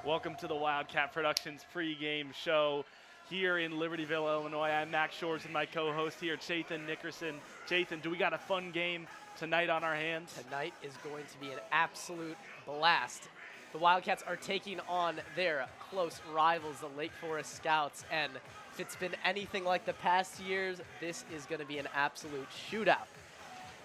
Welcome to the Wildcat Productions pregame show here in Libertyville, Illinois. I'm Max Shores and my co-host here, Chathan Nickerson. Chathan, do we got a fun game tonight on our hands? Tonight is going to be an absolute blast. The Wildcats are taking on their close rivals, the Lake Forest Scouts, and if it's been anything like the past years, this is going to be an absolute shootout.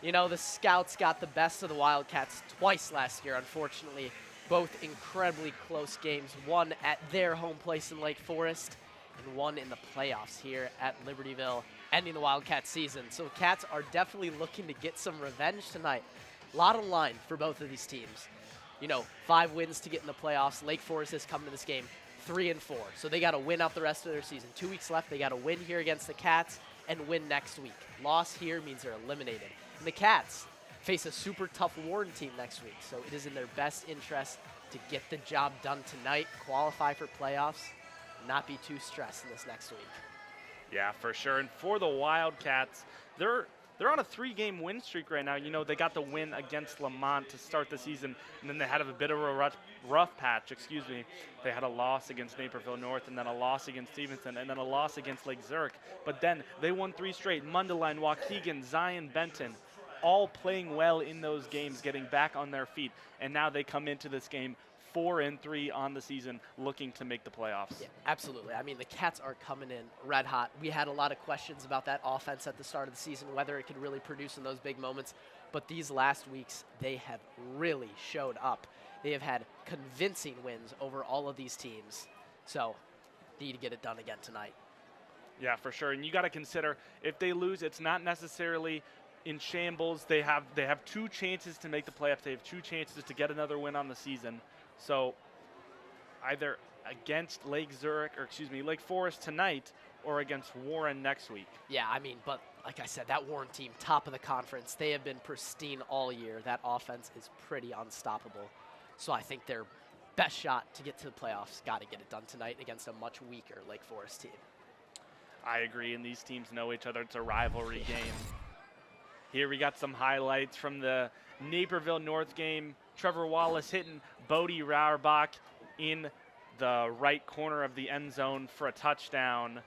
You know, the Scouts got the best of the Wildcats twice last year, unfortunately. Both incredibly close games, one at their home place in Lake Forest and one in the playoffs here at Libertyville, ending the Wildcat season. So the Cats are definitely looking to get some revenge tonight. A lot on line for both of these teams. You know, 5 wins to get in the playoffs. Lake Forest has come to this game 3-4. So they got to win out the rest of their season. 2 weeks left. They got to win here against the Cats and win next week. Loss here means they're eliminated. And the Cats face a super tough Warren team next week. So it is in their best interest to get the job done tonight, qualify for playoffs, not be too stressed in this next week. Yeah, for sure. And for the Wildcats, they're on a 3-game win streak right now. You know, they got the win against Lamont to start the season, and then they had a bit of a rough patch, They had a loss against Naperville North, and then a loss against Stevenson, and then a loss against Lake Zurich. But then they won 3 straight. Mundelein, Waukegan, Zion, Benton, all playing well in those games, getting back on their feet. And now they come into this game 4-3 on the season, looking to make the playoffs. Yeah, absolutely. I mean, the Cats are coming in red hot. We had a lot of questions about that offense at the start of the season, whether it could really produce in those big moments. But these last weeks, they have really showed up. They have had convincing wins over all of these teams. So, need to get it done again tonight. Yeah, for sure. And you got to consider, if they lose, it's not necessarily in shambles. They have 2 chances to make the playoffs. They have 2 chances to get another win on the season. So either against Lake Forest tonight or against Warren next week. Yeah, I mean, but like I said, that Warren team, top of the conference, they have been pristine all year. That offense is pretty unstoppable. So I think their best shot to get to the playoffs, got to get it done tonight against a much weaker Lake Forest team. I agree, and these teams know each other. It's a rivalry game. Here we got some highlights from the Naperville North game. Trevor Wallace hitting Bodie Rauerbach in the right corner of the end zone for a touchdown.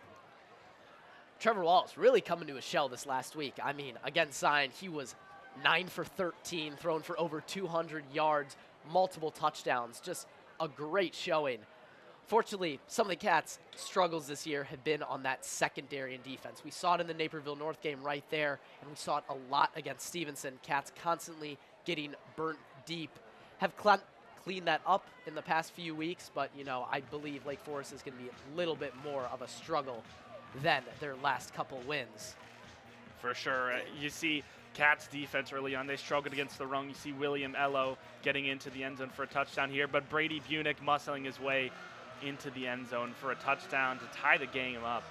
Trevor Wallace really coming to his shell this last week. I mean, against Zion, he was 9 for 13, thrown for over 200 yards, multiple touchdowns. Just a great showing. Fortunately, some of the Cats' struggles this year have been on that secondary and defense. We saw it in the Naperville North game right there, and we saw it a lot against Stevenson. Cats constantly getting burnt deep. Have cleaned that up in the past few weeks, but, you know, I believe Lake Forest is going to be a little bit more of a struggle than their last couple wins. For sure. You see Cats defense early on. They struggled against the run. You see William Ello getting into the end zone for a touchdown here, but Brady Bunick muscling his way into the end zone for a touchdown to tie the game up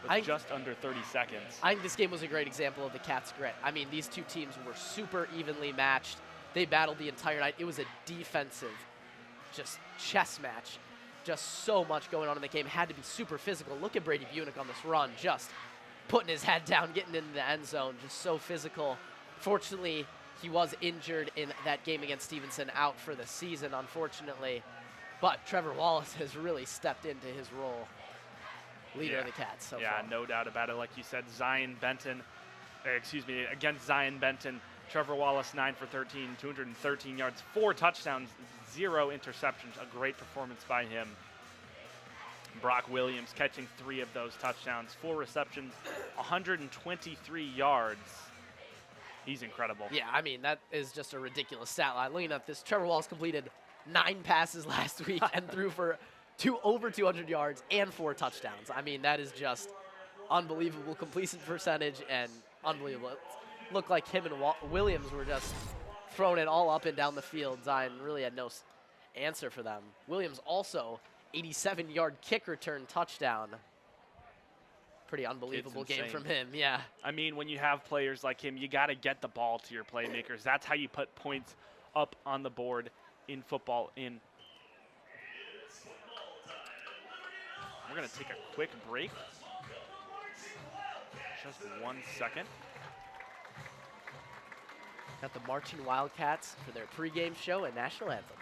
with just under 30 seconds. I think this game was a great example of the Cats' grit. I mean, these 2 teams were super evenly matched. They battled the entire night. It was a defensive, just chess match. Just so much going on in the game. Had to be super physical. Look at Brady Bunick on this run, just putting his head down, getting into the end zone, just so physical. Fortunately, he was injured in that game against Stevenson, out for the season, unfortunately. But Trevor Wallace has really stepped into his role, leader of the Cats so far. Yeah, no doubt about it. Like you said, against Zion Benton, Trevor Wallace 9 for 13, 213 yards, 4 touchdowns, 0 interceptions. A great performance by him. Brock Williams catching 3 of those touchdowns, 4 receptions, 123 yards. He's incredible. Yeah, I mean, that is just a ridiculous stat line. Looking at this, Trevor Wallace completed 9 passes last week and threw for over 200 yards and 4 touchdowns. I mean, that is just unbelievable completion percentage and unbelievable. It looked like him and Williams were just throwing it all up and down the field. Zion really had no answer for them. Williams also 87-yard kick return touchdown. Pretty unbelievable game from him, yeah. I mean, when you have players like him, you got to get the ball to your playmakers. That's how you put points up on the board in football. We're going to take a quick break. Just 1 second. Got the Marching Wildcats for their pregame show and national anthem.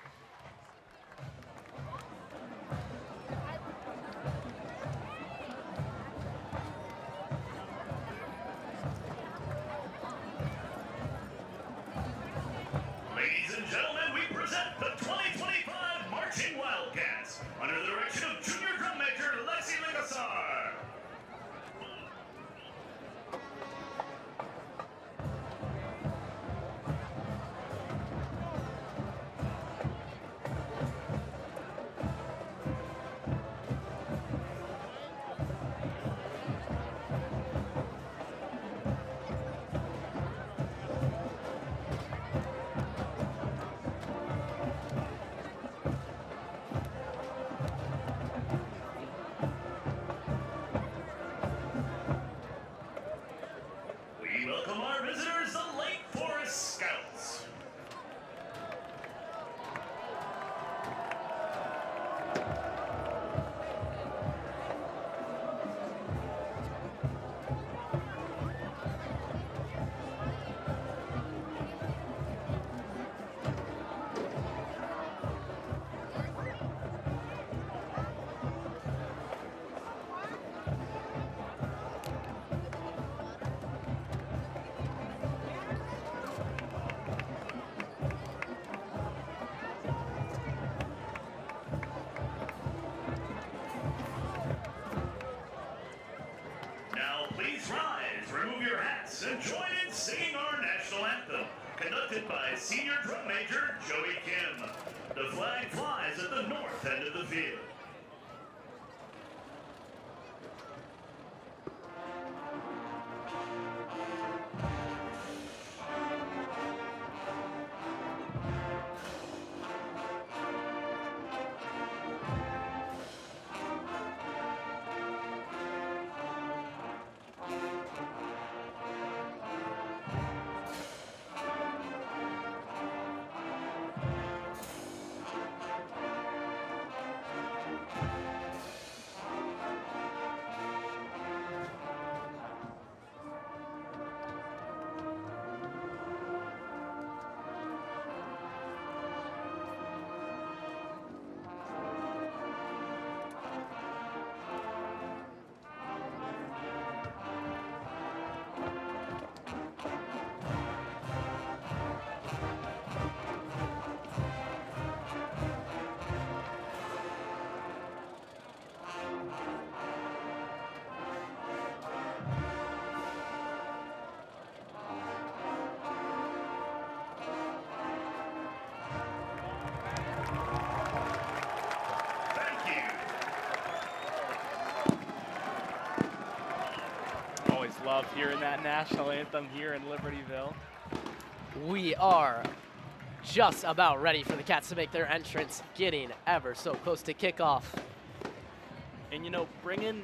conducted by senior drum major Joey Kim. The flag flies at the north end of the field. Love hearing that national anthem here in Libertyville. We are just about ready for the Cats to make their entrance, getting ever so close to kickoff. And you know, bringing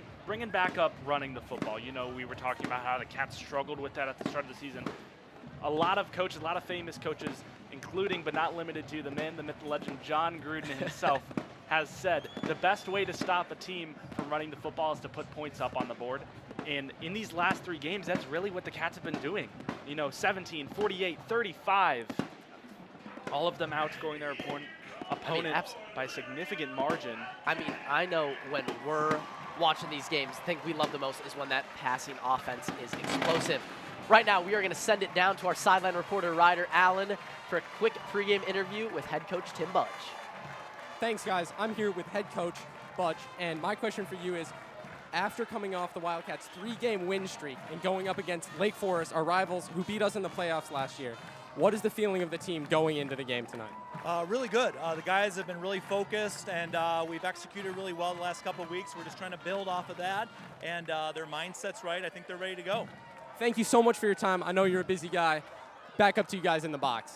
back up running the football. You know, we were talking about how the Cats struggled with that at the start of the season. A lot of coaches, a lot of famous coaches, including but not limited to the man, the myth, the legend, John Gruden himself, has said the best way to stop a team from running the football is to put points up on the board. And in these last 3 games, that's really what the Cats have been doing. You know, 17, 48, 35. All of them outscoring their opponent by a significant margin. I mean, I know when we're watching these games, the thing we love the most is when that passing offense is explosive. Right now, we are going to send it down to our sideline reporter, Ryder Allen, for a quick pregame interview with head coach Tim Budge. Thanks, guys. I'm here with head coach Budge, and my question for you is, after coming off the Wildcats' 3-game win streak and going up against Lake Forest, our rivals who beat us in the playoffs last year, what is the feeling of the team going into the game tonight? Really good. The guys have been really focused, and we've executed really well the last couple of weeks. We're just trying to build off of that, and their mindset's right. I think they're ready to go. Thank you so much for your time. I know you're a busy guy. Back up to you guys in the box.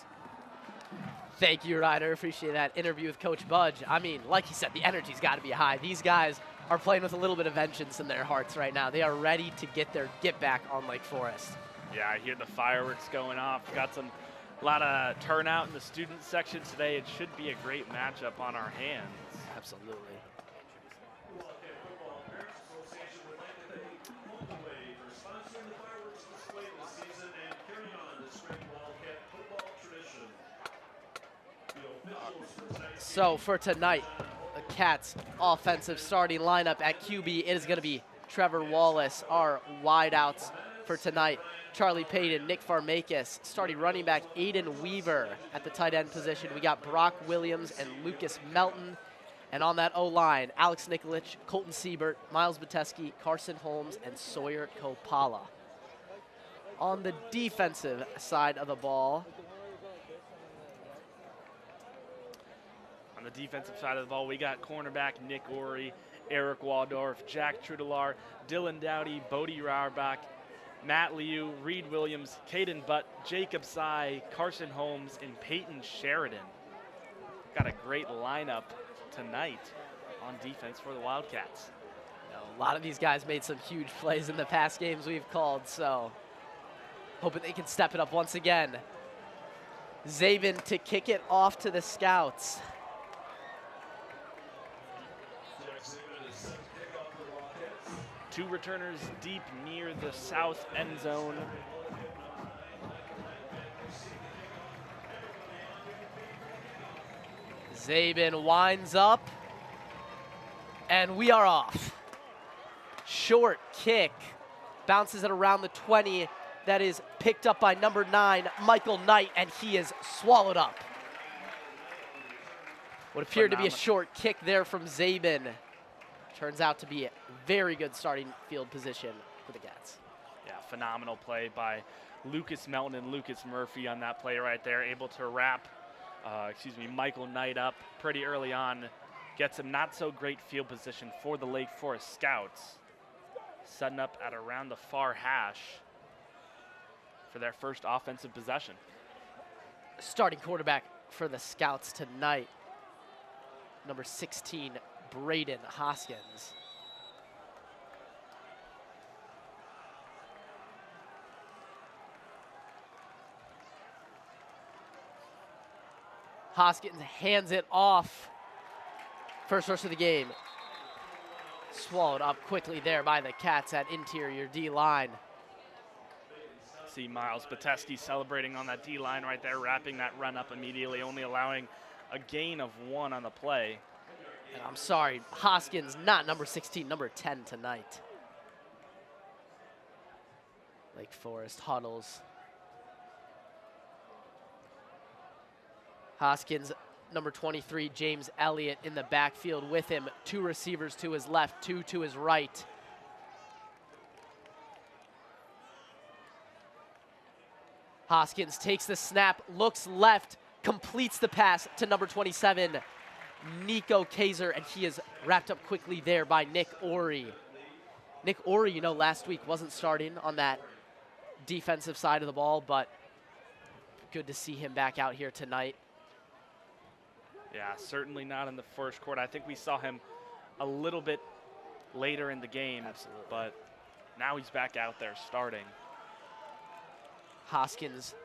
Thank you, Ryder. Appreciate that interview with Coach Budge. I mean, like he said, the energy's got to be high. These guys are playing with a little bit of vengeance in their hearts right now. They are ready to get their get back on Lake Forest. Yeah, I hear the fireworks going off. Got a lot of turnout in the student section today. It should be a great matchup on our hands. Absolutely. So for tonight, the Cats' offensive starting lineup at QB, it is going to be Trevor Wallace. Our wideouts for tonight, Charlie Payton, Nick Farmakis. Starting running back, Aiden Weaver. At the tight end position, we got Brock Williams and Lucas Melton. And on that O-line, Alex Nikolic, Colton Siebert, Miles Bateski, Carson Holmes, and Sawyer Kopala. On the defensive side of the ball, on the defensive side of the ball, we got cornerback Nick Orey, Eric Waldorf, Jack Trudelar, Dylan Dowdy, Bodie Rauerbach, Matt Liu, Reed Williams, Caden Butt, Jacob Sy, Carson Holmes, and Peyton Sheridan. Got a great lineup tonight on defense for the Wildcats. A lot of these guys made some huge plays in the past games we've called, so hoping they can step it up once again. Zabin to kick it off to the Scouts. Two returners deep near the south end zone. Zabin winds up, and we are off. Short kick, bounces it around the 20. That is picked up by number 9, Michael Knight, and he is swallowed up. What appeared to be a short kick there from Zabin turns out to be a very good starting field position for the Cats. Yeah, phenomenal play by Lucas Melton and Lucas Murphy on that play right there, able to wrap, Michael Knight up pretty early on. Gets him not so great field position for the Lake Forest Scouts. Setting up at around the far hash for their first offensive possession. Starting quarterback for the Scouts tonight, number 16, Braden Hoskins. Hoskins hands it off. First rush of the game. Swallowed up quickly there by the Cats at interior D-line. See Miles Bateski celebrating on that D-line right there, wrapping that run up immediately, only allowing a gain of 1 on the play. And I'm sorry, Hoskins, not number 16, number 10 tonight. Lake Forest huddles. Hoskins, number 23, James Elliott in the backfield with him. 2 receivers to his left, 2 to his right. Hoskins takes the snap, looks left, completes the pass to number 27, Nico Kaiser, and he is wrapped up quickly there by Nick Ori. Nick Ori, you know, last week wasn't starting on that defensive side of the ball, but good to see him back out here tonight. Yeah, certainly not in the first quarter. I think we saw him a little bit later in the game. Absolutely. But now he's back out there starting. Hoskins,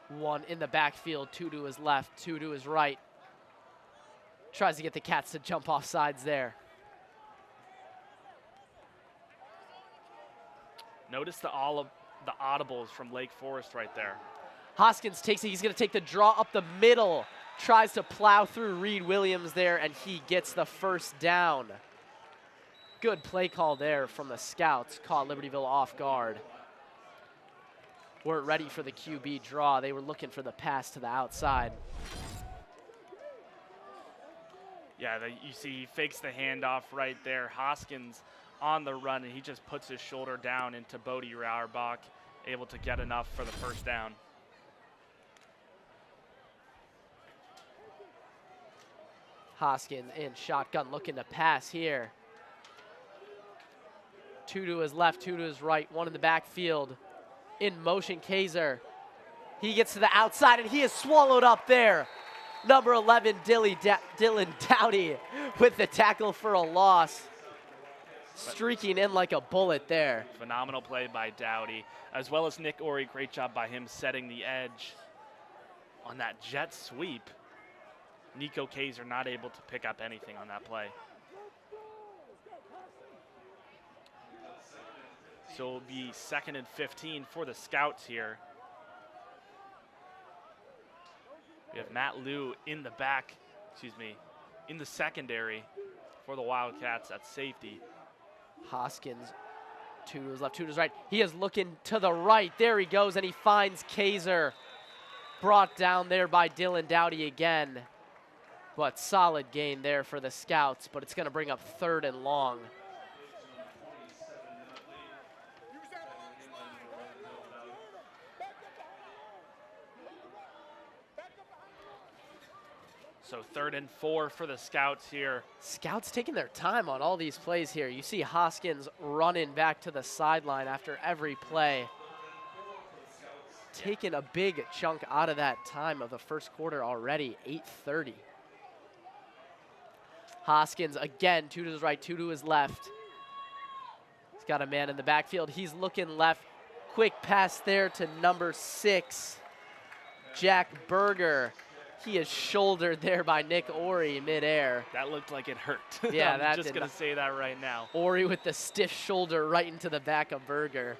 1 in the backfield, 2 to his left, 2 to his right. Tries to get the Cats to jump off sides there. Notice the audibles from Lake Forest right there. Hoskins takes it. He's going to take the draw up the middle. Tries to plow through Reed Williams there, and he gets the first down. Good play call there from the Scouts. Caught Libertyville off guard. Weren't ready for the QB draw. They were looking for the pass to the outside. Yeah, you see he fakes the handoff right there. Hoskins on the run, and he just puts his shoulder down into Bodie Rauerbach, able to get enough for the first down. Hoskins in shotgun looking to pass here. 2 to his left, 2 to his right, 1 in the backfield. In motion, Kaiser. He gets to the outside, and he is swallowed up there. Number 11, Dylan Dowdy with the tackle for a loss. Streaking in like a bullet there. Phenomenal play by Dowdy, as well as Nick Ori. Great job by him setting the edge on that jet sweep. Nico Kaiser not able to pick up anything on that play. So it'll be 2nd and 15 for the Scouts here. We have Matt Liu in the in the secondary for the Wildcats at safety. Hoskins, 2 to his left, 2 to his right. He is looking to the right. There he goes, and he finds Kaiser. Brought down there by Dylan Dowdy again. But solid gain there for the Scouts, but it's going to bring up 3rd and long. So 3rd and 4 for the Scouts here. Scouts taking their time on all these plays here. You see Hoskins running back to the sideline after every play. Taking a big chunk out of that time of the first quarter already, 8:30. Hoskins again, 2 to his right, 2 to his left. He's got a man in the backfield. He's looking left. Quick pass there to number 6, Jack Berger. He is shouldered there by Nick Ori midair. That looked like it hurt. Yeah, I'm that just did going to say that right now. Ori with the stiff shoulder right into the back of Berger.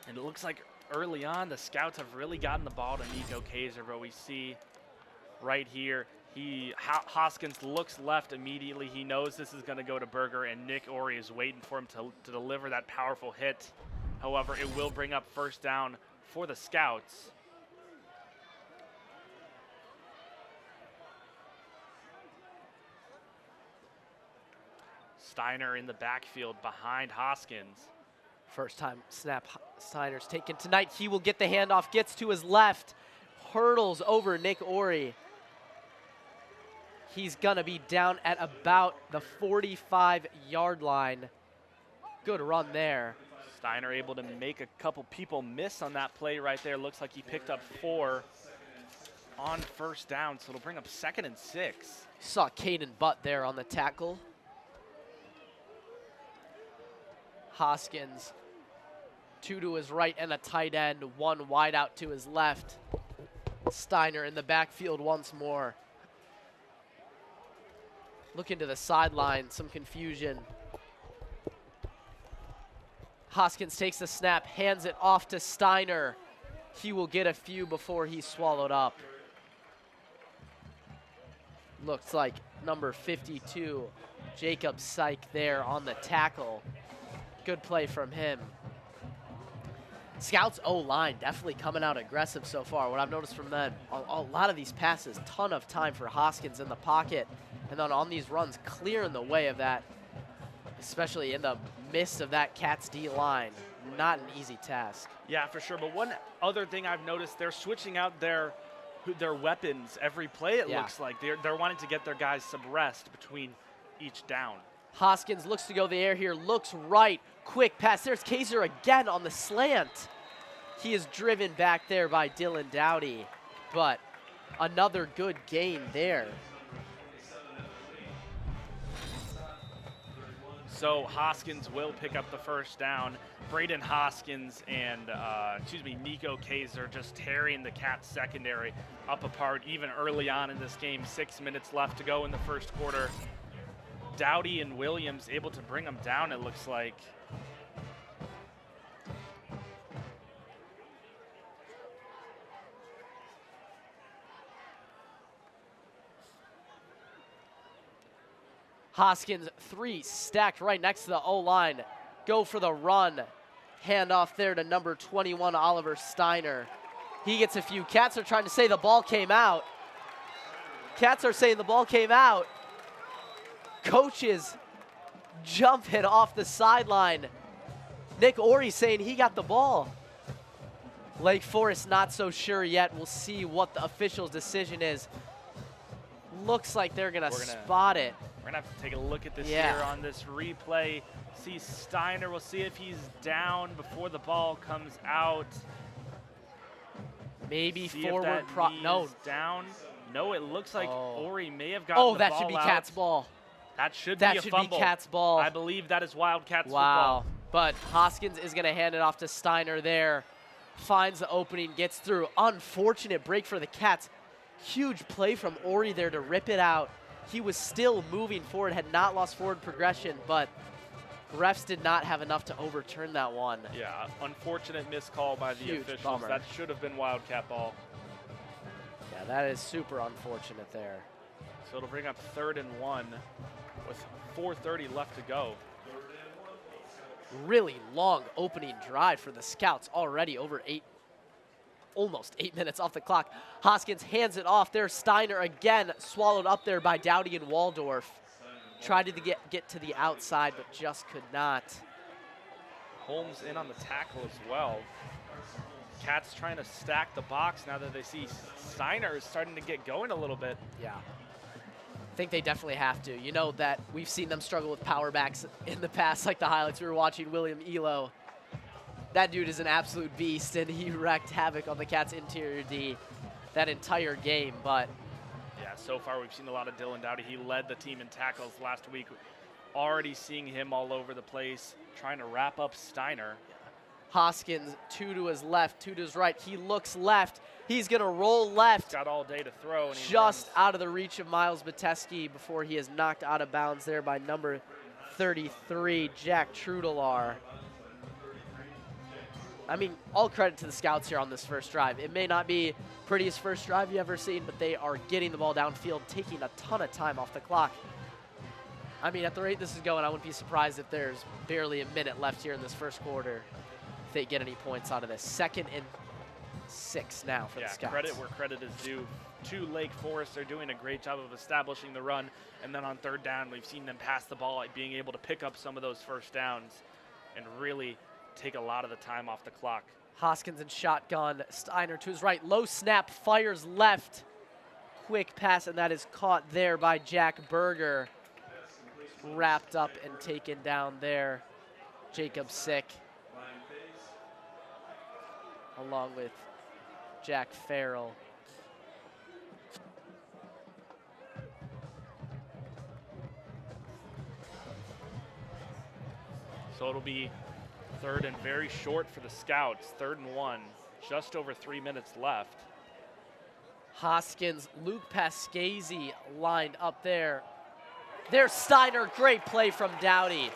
And it looks like early on the Scouts have really gotten the ball to Nico Kaiser, but we see right here, Hoskins looks left immediately. He knows this is going to go to Berger, and Nick Ori is waiting for him to deliver that powerful hit. However, it will bring up first down for the Scouts. Steiner in the backfield behind Hoskins. First time snap Steiner's taken tonight. He will get the handoff, gets to his left, hurdles over Nick Ori. He's gonna be down at about the 45-yard line. Good run there. Steiner able to make a couple people miss on that play right there. Looks like he picked up 4 on first down, so it'll bring up 2nd and 6. Saw Caden Butt there on the tackle. Hoskins, 2 to his right and a tight end, 1 wide out to his left. Steiner in the backfield once more. Looking to the sideline, some confusion. Hoskins takes the snap, hands it off to Steiner. He will get a few before he's swallowed up. Looks like number 52, Jacob Syke there on the tackle. Good play from him. Scouts O-line definitely coming out aggressive so far. What I've noticed from them, a lot of these passes, ton of time for Hoskins in the pocket, and then on these runs, clearing the way of that, especially in the midst of that Cats D-line. Not an easy task. Yeah, for sure. But one other thing I've noticed, they're switching out their weapons every play, it looks like. They're wanting to get their guys some rest between each down. Hoskins looks to go the air here, looks right, quick pass. There's Kaiser again on the slant. He is driven back there by Dylan Dowdy, but another good gain there. So Hoskins will pick up the first down. Braden Hoskins and, Nico Kaiser just tearing the Cats secondary up apart even early on in this game. 6 minutes left to go in the first quarter. Dowdy and Williams able to bring them down, it looks like. Hoskins, 3 stacked right next to the O-line. Go for the run. Handoff there to number 21, Oliver Steiner. He gets a few. Cats are trying to say the ball came out. Cats are saying the ball came out. Coaches jumping off the sideline. Nick Ori saying he got the ball. Lake Forest not so sure yet. We'll see what the official's decision is. Looks like they're gonna spot it. We're gonna have to take a look at this here on this replay. See Steiner, we'll see if he's down before the ball comes out. Maybe see forward no. Down. No, it looks like Ori may have gotten the ball that should be out. Cat's ball. That should be a fumble. That should be Cat's ball. I believe that is Wildcats football. football. But Hoskins is gonna hand it off to Steiner there. Finds the opening, gets through. Unfortunate break for the Cats. Huge play from Ori there to rip it out. He was still moving forward, had not lost forward progression, but refs did not have enough to overturn that one. Yeah, unfortunate missed call by the Huge officials. bummer. That should have been Wildcat ball. Yeah, that is super unfortunate there. So it'll bring up 3rd and 1 with 4:30 left to go. Really long opening drive for the Scouts, already over almost 8 minutes off the clock. Hoskins hands it off there. Steiner again swallowed up there by Dowdy and Waldorf. Tried to get to the outside, but just could not. Holmes in on the tackle as well. Cats trying to stack the box now that they see Steiner is starting to get going a little bit. Yeah. I think they definitely have to. You know that we've seen them struggle with power backs in the past, like the highlights we were watching, William Elo. That dude is an absolute beast, and he wreaked havoc on the Cats' interior D that entire game. But yeah, so far we've seen a lot of Dylan Dowdy. He led the team in tackles last week. Already seeing him all over the place, trying to wrap up Steiner. Hoskins, 2 to his left, 2 to his right. He looks left. He's going to roll left. He's got all day to throw. And just out of the reach of Miles Bateski before he is knocked out of bounds there by number 33, Jack Trudelar. I mean, all credit to the Scouts here on this first drive. It may not be prettiest first drive you've ever seen, but they are getting the ball downfield, taking a ton of time off the clock. I mean, at the rate this is going, I wouldn't be surprised if there's barely a minute left here in this first quarter if they get any points out of this. 2nd and 6 now for the Scouts. Yeah, credit where credit is due to Lake Forest. They're doing a great job of establishing the run, and then on 3rd down, we've seen them pass the ball, being able to pick up some of those first downs and really take a lot of the time off the clock. Hoskins in shotgun, Steiner to his right, low snap, fires left. Quick pass, and that is caught there by Jack Berger. Wrapped up and taken down there. Jacob Sick, along with Jack Farrell. So it'll be third and very short for the Scouts, 3rd and 1, just over 3 minutes left. Hoskins, Luke Pascasi lined up there. There's Steiner, great play from Dowdy.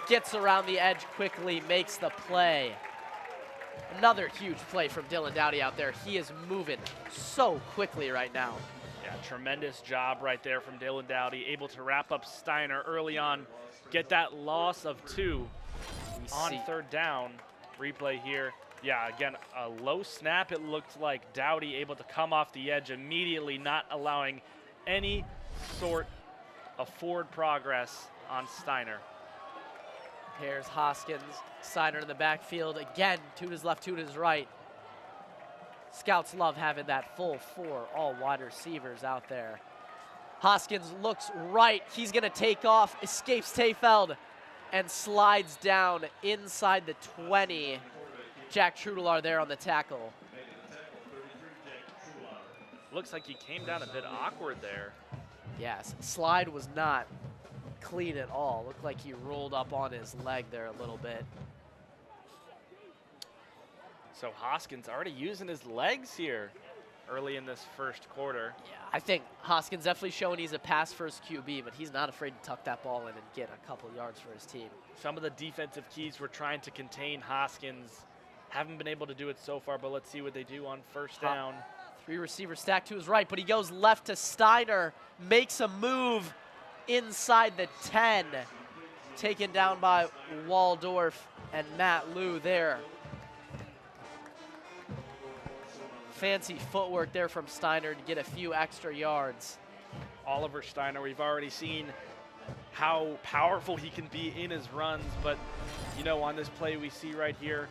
Gets around the edge quickly, makes the play. Another huge play from Dylan Dowdy out there. He is moving so quickly right now. Yeah, tremendous job right there from Dylan Dowdy, able to wrap up Steiner early on, get that loss of 2 on 3rd down. Replay here. Yeah, again, a low snap. It looked like Dowdy able to come off the edge immediately, not allowing any sort of forward progress on Steiner. Here's Hoskins, Steiner in the backfield again, to his left, to his right. Scouts love having that full 4 all wide receivers out there. Hoskins looks right, he's gonna take off, escapes Tayfeld, and slides down inside the 20. Jack Trudelaar there on the tackle. Looks like he came down a bit awkward there. Yes, slide was not clean at all. Looked like he rolled up on his leg there a little bit. So Hoskins already using his legs here early in this first quarter. Yeah, I think Hoskins definitely showing he's a pass-first QB, but he's not afraid to tuck that ball in and get a couple yards for his team. Some of the defensive keys were trying to contain Hoskins. Haven't been able to do it so far, but let's see what they do on 1st down. 3 receivers stacked to his right, but he goes left to Steiner, makes a move inside the 10. Taken down by Waldorf and Matt Liu there. Fancy footwork there from Steiner to get a few extra yards. Oliver Steiner, we've already seen how powerful he can be in his runs, but you know, on this play we see right here,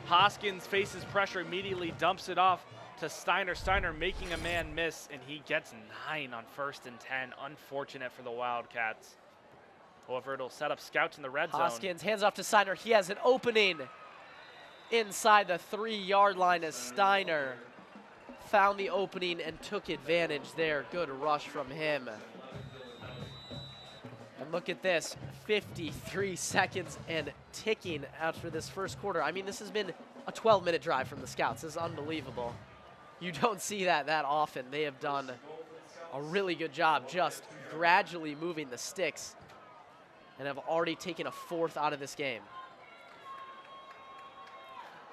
Hoskins faces pressure, immediately dumps it off to Steiner. Steiner making a man miss, and he gets 9 on 1st and 10. Unfortunate for the Wildcats. However, it'll set up Scouts in the red zone. Hoskins hands off to Steiner. He has an opening inside the 3-yard line as Steiner found the opening and took advantage there. Good rush from him. And look at this, 53 seconds and ticking after this first quarter. I mean, this has been a 12-minute drive from the Scouts. This is unbelievable. You don't see that often. They have done a really good job just gradually moving the sticks and have already taken a 4th out of this game.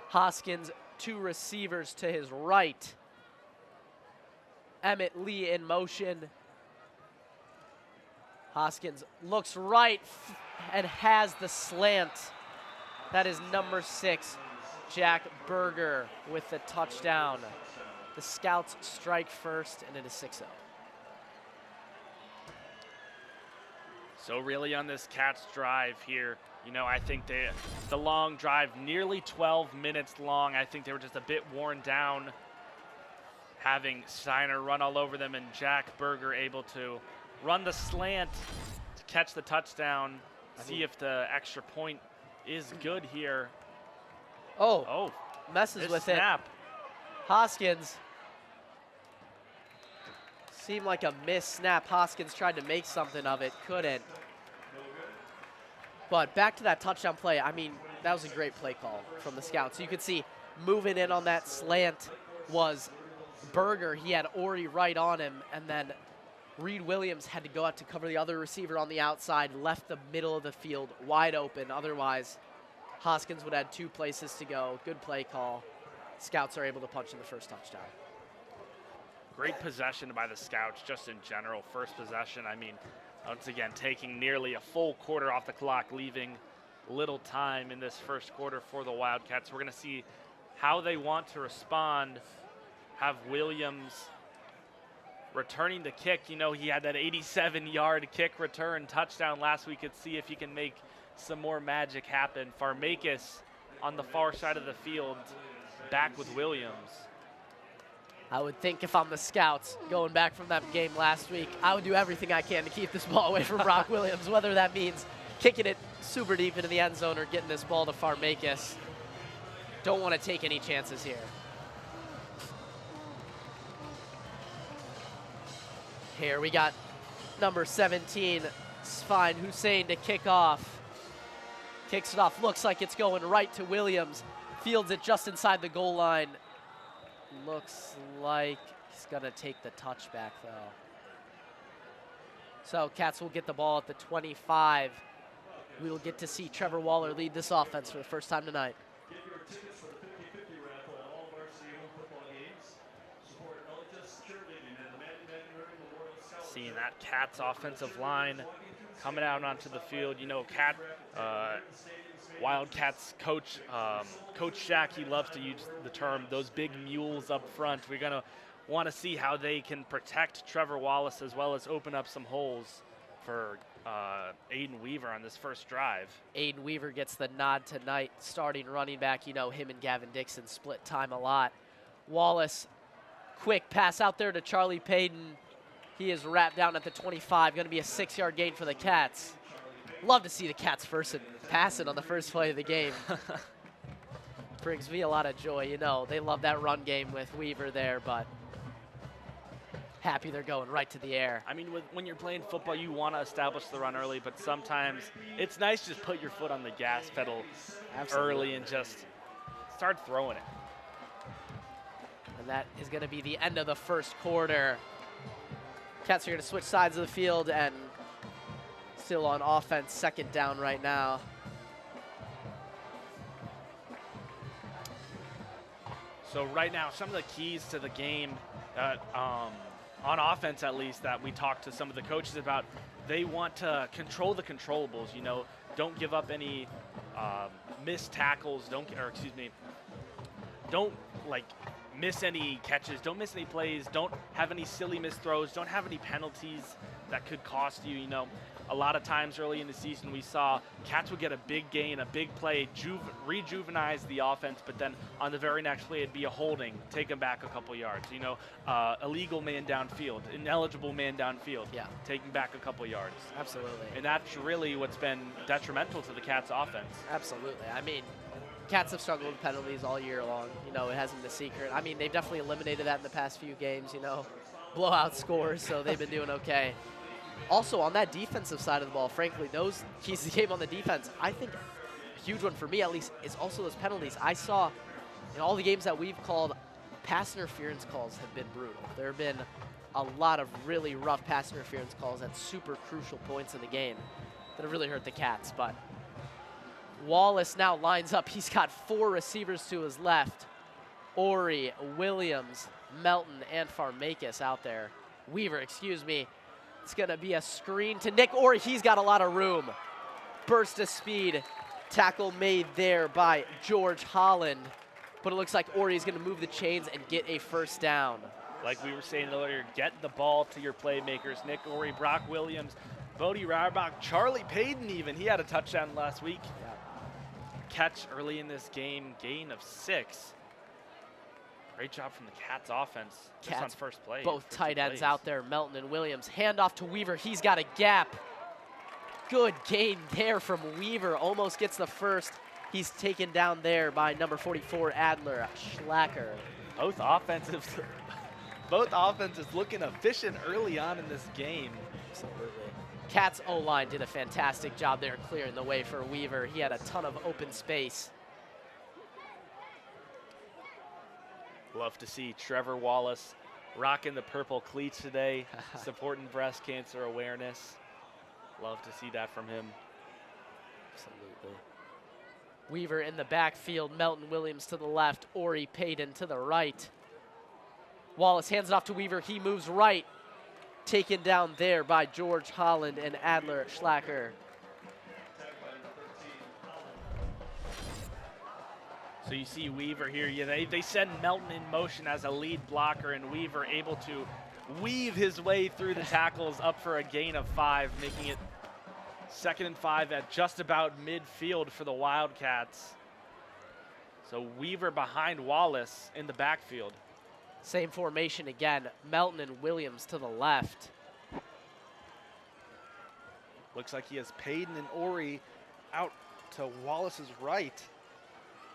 Hoskins, 2 receivers to his right. Emmett Lee in motion. Hoskins looks right and has the slant. That is number 6, Jack Berger with the touchdown. The Scouts strike first, and it is 6-0. So really on this Cats drive here, you know, I think the long drive, nearly 12 minutes long, I think they were just a bit worn down, having Steiner run all over them and Jack Berger able to run the slant to catch the touchdown, see if the extra point is good here. Oh, messes with snap. it. Hoskins. Seemed like a missed snap. Hoskins tried to make something of it, couldn't. But back to that touchdown play, I mean, that was a great play call from the Scouts. So you could see moving in on that slant was Berger. He had Ori right on him, and then Reed Williams had to go out to cover the other receiver on the outside, left the middle of the field wide open. Otherwise, Hoskins would have had 2 places to go. Good play call. Scouts are able to punch in the first touchdown. Great possession by the Scouts, just in general. First possession, I mean, once again, taking nearly a full quarter off the clock, leaving little time in this first quarter for the Wildcats. We're going to see how they want to respond. Have Williams returning the kick. You know, he had that 87-yard kick return touchdown last week. Let's see if he can make some more magic happen. Farmakis on the far side of the field, back with Williams. I would think if I'm the Scouts, going back from that game last week, I would do everything I can to keep this ball away from Brock Williams, whether that means kicking it super deep into the end zone or getting this ball to Farmakis. Don't want to take any chances here. Here we got number 17, Sfine Hussein to kick off. Kicks it off, looks like it's going right to Williams. Fields it just inside the goal line. Looks like he's gonna take the touchback though. So Cats will get the ball at the 25. We will get to see Trevor Waller lead this offense for the first time tonight. Get your tickets for the 50-50 raffle at all varsity home football games. Support Elitas cheerleading and the Manning Memorial Scholarship. Seeing that Cats offensive line coming out onto the field. You know, Wildcats coach, Coach Shaq, he loves to use the term, those big mules up front. We're going to want to see how they can protect Trevor Wallace as well as open up some holes for Aiden Weaver on this first drive. Aiden Weaver gets the nod tonight, starting running back. You know, him and Gavin Dixon split time a lot. Wallace, quick pass out there to Charlie Payton. He is wrapped down at the 25, going to be a 6-yard gain for the Cats. Love to see the Cats first and passing on the first play of the game. Brings me a lot of joy. You know, they love that run game with Weaver there, but happy they're going right to the air. I mean, when you're playing football, you want to establish the run early, but sometimes it's nice to just put your foot on the gas pedal early and just start throwing it. And that is going to be the end of the first quarter. Cats are going to switch sides of the field and still on offense, second down right now. So right now, some of the keys to the game that, on offense at least, that we talked to some of the coaches about, they want to control the controllables. You know, don't give up any missed tackles. Don't like miss any catches. Don't miss any plays. Don't have any silly missed throws. Don't have any penalties that could cost you. You know, a lot of times early in the season we saw Cats would get a big gain, a big play, rejuvenize the offense, but then on the very next play it'd be a holding, take them back a couple yards. You know, illegal man downfield, ineligible man downfield, yeah, taking back a couple yards. Absolutely. And that's really what's been detrimental to the Cats offense. Absolutely. I mean, Cats have struggled with penalties all year long. You know, it hasn't been a secret. I mean, they've definitely eliminated that in the past few games, you know, blowout scores, so they've been doing okay. Also, on that defensive side of the ball, frankly, those keys to the game on the defense, I think a huge one for me at least is also those penalties. I saw in all the games that we've called, pass interference calls have been brutal. There have been a lot of really rough pass interference calls at super crucial points in the game that have really hurt the Cats. But Wallace now lines up. He's got 4 receivers to his left. Ori, Williams, Melton, and Farmakis out there. Weaver, excuse me. It's going to be a screen to Nick Ori. He's got a lot of room. Burst of speed. Tackle made there by George Holland. But it looks like Ori's going to move the chains and get a first down. Like we were saying earlier, get the ball to your playmakers. Nick Ori, Brock Williams, Bodie Rauerbach, Charlie Payton even. He had a touchdown last week. Yeah. Catch early in this game, gain of 6. Great job from the Cats offense just on first play. Both tight ends out there, Melton and Williams. Handoff to Weaver. He's got a gap. Good gain there from Weaver. Almost gets the first. He's taken down there by number 44, Adler Schlacker. Both offenses looking efficient early on in this game. Absolutely. Cats O-line did a fantastic job there clearing the way for Weaver. He had a ton of open space. Love to see Trevor Wallace rocking the purple cleats today, supporting breast cancer awareness. Love to see that from him. Absolutely. Weaver in the backfield, Melton Williams to the left, Ori Payton to the right. Wallace hands it off to Weaver. He moves right. Taken down there by George Holland and Adler Schlacker. So you see Weaver here. Yeah, they send Melton in motion as a lead blocker, and Weaver able to weave his way through the tackles up for a gain of 5, making it 2nd and 5 at just about midfield for the Wildcats. So Weaver behind Wallace in the backfield. Same formation again. Melton and Williams to the left. Looks like he has Payton and Ori out to Wallace's right.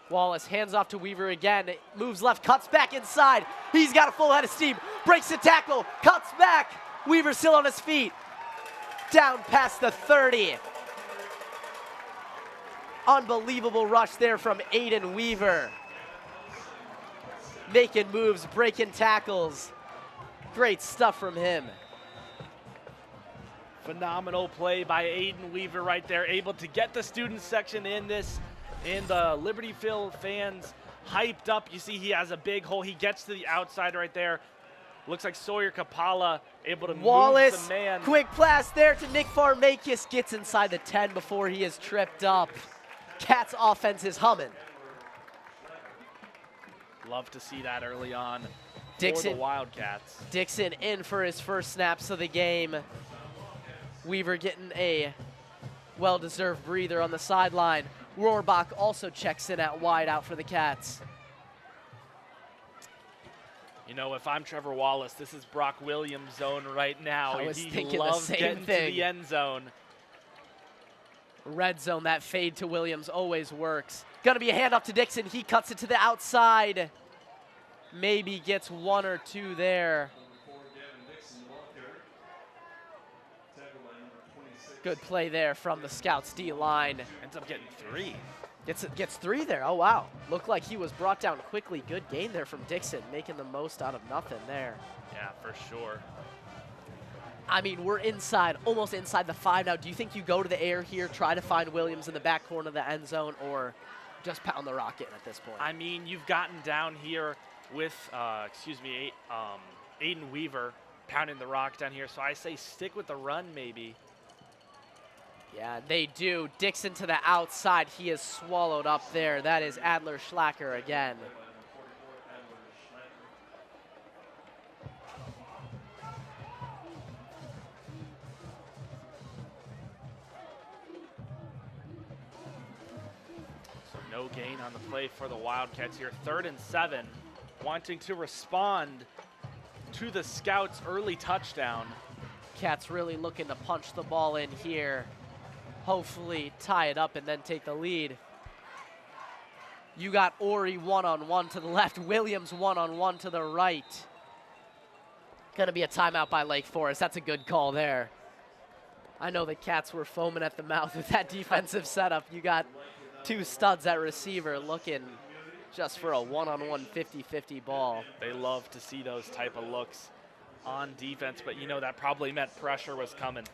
Wallace hands off to Weaver again. Moves left, cuts back inside. He's got a full head of steam. Breaks the tackle, cuts back. Weaver still on his feet. Down past the 30. Unbelievable rush there from Aiden Weaver. Making moves, breaking tackles. Great stuff from him. Phenomenal play by Aiden Weaver right there, able to get the student section in the Libertyville fans hyped up. You see he has a big hole. He gets to the outside right there. Looks like Sawyer Kapala able to Wallace, move the man. Quick pass there to Nick Farmakis. Gets inside the 10 before he is tripped up. Cats offense is humming. Love to see that early on Dixon, for the Wildcats. Dixon in for his first snaps of the game. Weaver getting a well-deserved breather on the sideline. Rohrbach also checks in at wide out for the Cats. You know, if I'm Trevor Wallace, this is Brock Williams' zone right now. I was He thinking loves the same getting thing. to the end zone. Red zone, that fade to Williams always works. Gonna be a handoff to Dixon. He cuts it to the outside. Maybe gets 1 or 2 there. Good play there from the Scouts D line. Ends up getting 3. Gets 3 there. Oh, wow. Looked like he was brought down quickly. Good gain there from Dixon, making the most out of nothing there. Yeah, for sure. I mean, we're inside, almost inside the 5 now. Do you think you go to the air here, try to find Williams in the back corner of the end zone, or just pound the rock in at this point? I mean, you've gotten down here with, Aiden Weaver pounding the rock down here, so I say stick with the run maybe. Yeah, they do. Dixon to the outside. He is swallowed up there. That is Adler Schlacker again. So no gain on the play for the Wildcats here. 3rd and 7, wanting to respond to the Scouts' early touchdown. Cats really looking to punch the ball in here. Hopefully tie it up and then take the lead. You got Ori one-on-one to the left, Williams one-on-one to the right. Gonna be a timeout by Lake Forest. That's a good call there. I know the Cats were foaming at the mouth with that defensive setup. You got 2 studs at receiver looking just for a one-on-one 50-50 ball. They love to see those type of looks on defense, but you know that probably meant pressure was coming.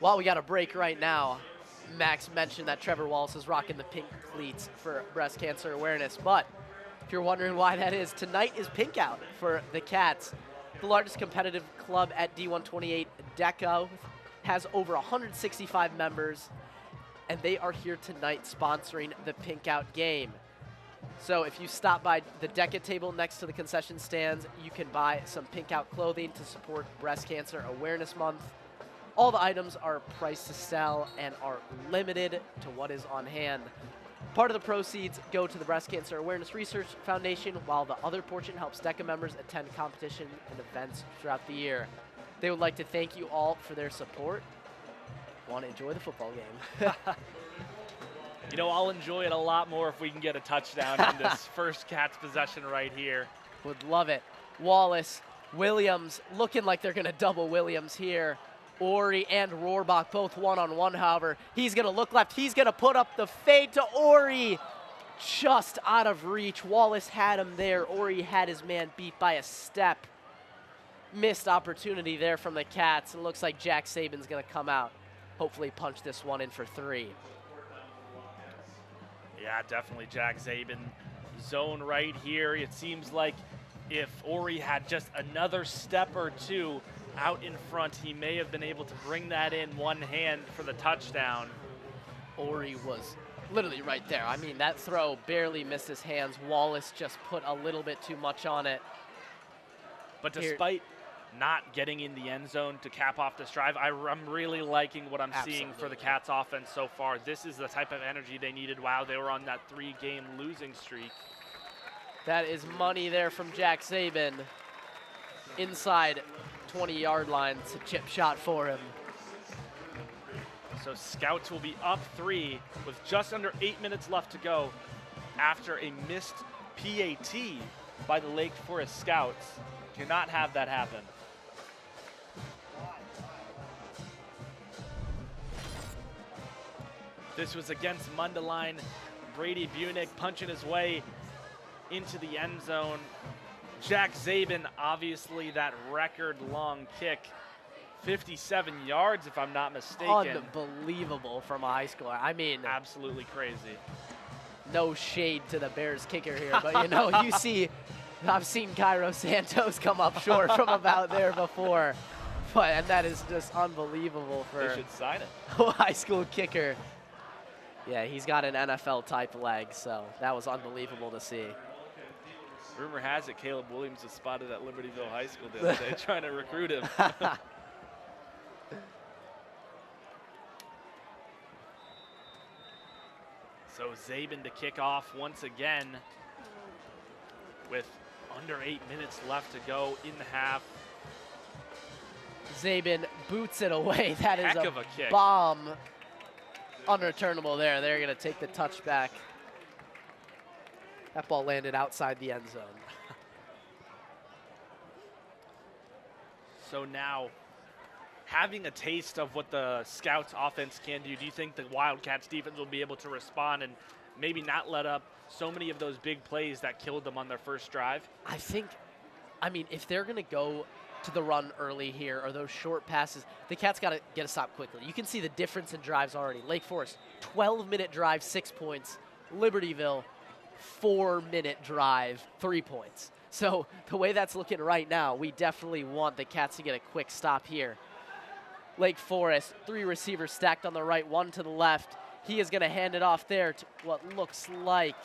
Well, we got a break right now. Max mentioned that Trevor Wallace is rocking the pink cleats for breast cancer awareness, but if you're wondering why that is, tonight is Pink Out for the Cats. The largest competitive club at D128, DECA, has over 165 members, and they are here tonight sponsoring the Pink Out game. So if you stop by the DECA table next to the concession stands, you can buy some Pink Out clothing to support Breast Cancer Awareness Month. All the items are priced to sell and are limited to what is on hand. Part of the proceeds go to the Breast Cancer Awareness Research Foundation, while the other portion helps DECA members attend competition and events throughout the year. They would like to thank you all for their support. Want to enjoy the football game. You know, I'll enjoy it a lot more if we can get a touchdown on this first Cats possession right here. Would love it. Wallace, Williams, looking like they're going to double Williams here. Ori and Rohrbach both one-on-one, however. He's going to look left. He's going to put up the fade to Ori. Just out of reach. Wallace had him there. Ori had his man beat by a step. Missed opportunity there from the Cats. And it looks like Jack Saban's going to come out. Hopefully punch this one in for 3. Yeah, definitely Jack Zabin. Zone right here. It seems like if Ori had just another step or 2 out in front, he may have been able to bring that in one hand for the touchdown. Ori was literally right there. I mean, that throw barely missed his hands. Wallace just put a little bit too much on it. But despite not getting in the end zone to cap off this drive. I'm really liking what I'm seeing for the Cats offense so far. This is the type of energy they needed while they were on that 3-game losing streak. That is money there from Jack Zabin. Inside 20-yard line. It's a chip shot for him. So Scouts will be up 3 with just under 8 minutes left to go after a missed PAT by the Lake Forest Scouts. Cannot have that happen. This was against Mundelein. Brady Bunick punching his way into the end zone. Jack Zabin, obviously that record-long kick, 57 yards if I'm not mistaken. Unbelievable from a high schooler. I mean, absolutely crazy. No shade to the Bears kicker here, but you know, I've seen Cairo Santos come up short from about there before. And that is just unbelievable for they should sign it. a high school kicker. Yeah, he's got an NFL-type leg, so that was unbelievable to see. Rumor has it Caleb Williams was spotted at Libertyville High School the other day trying to recruit him. So Zabin to kick off once again with under 8 minutes left to go in the half. Zabin boots it away. That is Heck of a kick. Bomb. Unreturnable there. They're going to take the touchback. That ball landed outside the end zone. So now, having a taste of what the Scouts offense can do you think the Wildcats defense will be able to respond and maybe not let up so many of those big plays that killed them on their first drive? I mean, if they're going to go to the run early here or those short passes, the Cats got to get a stop quickly. You can see the difference in drives already. Lake Forest, 12-minute drive, 6 points. Libertyville, 4-minute drive, 3 points. So the way that's looking right now, we definitely want the Cats to get a quick stop here. Lake Forest, 3 receivers stacked on the right, 1 to the left. He is going to hand it off there to what looks like,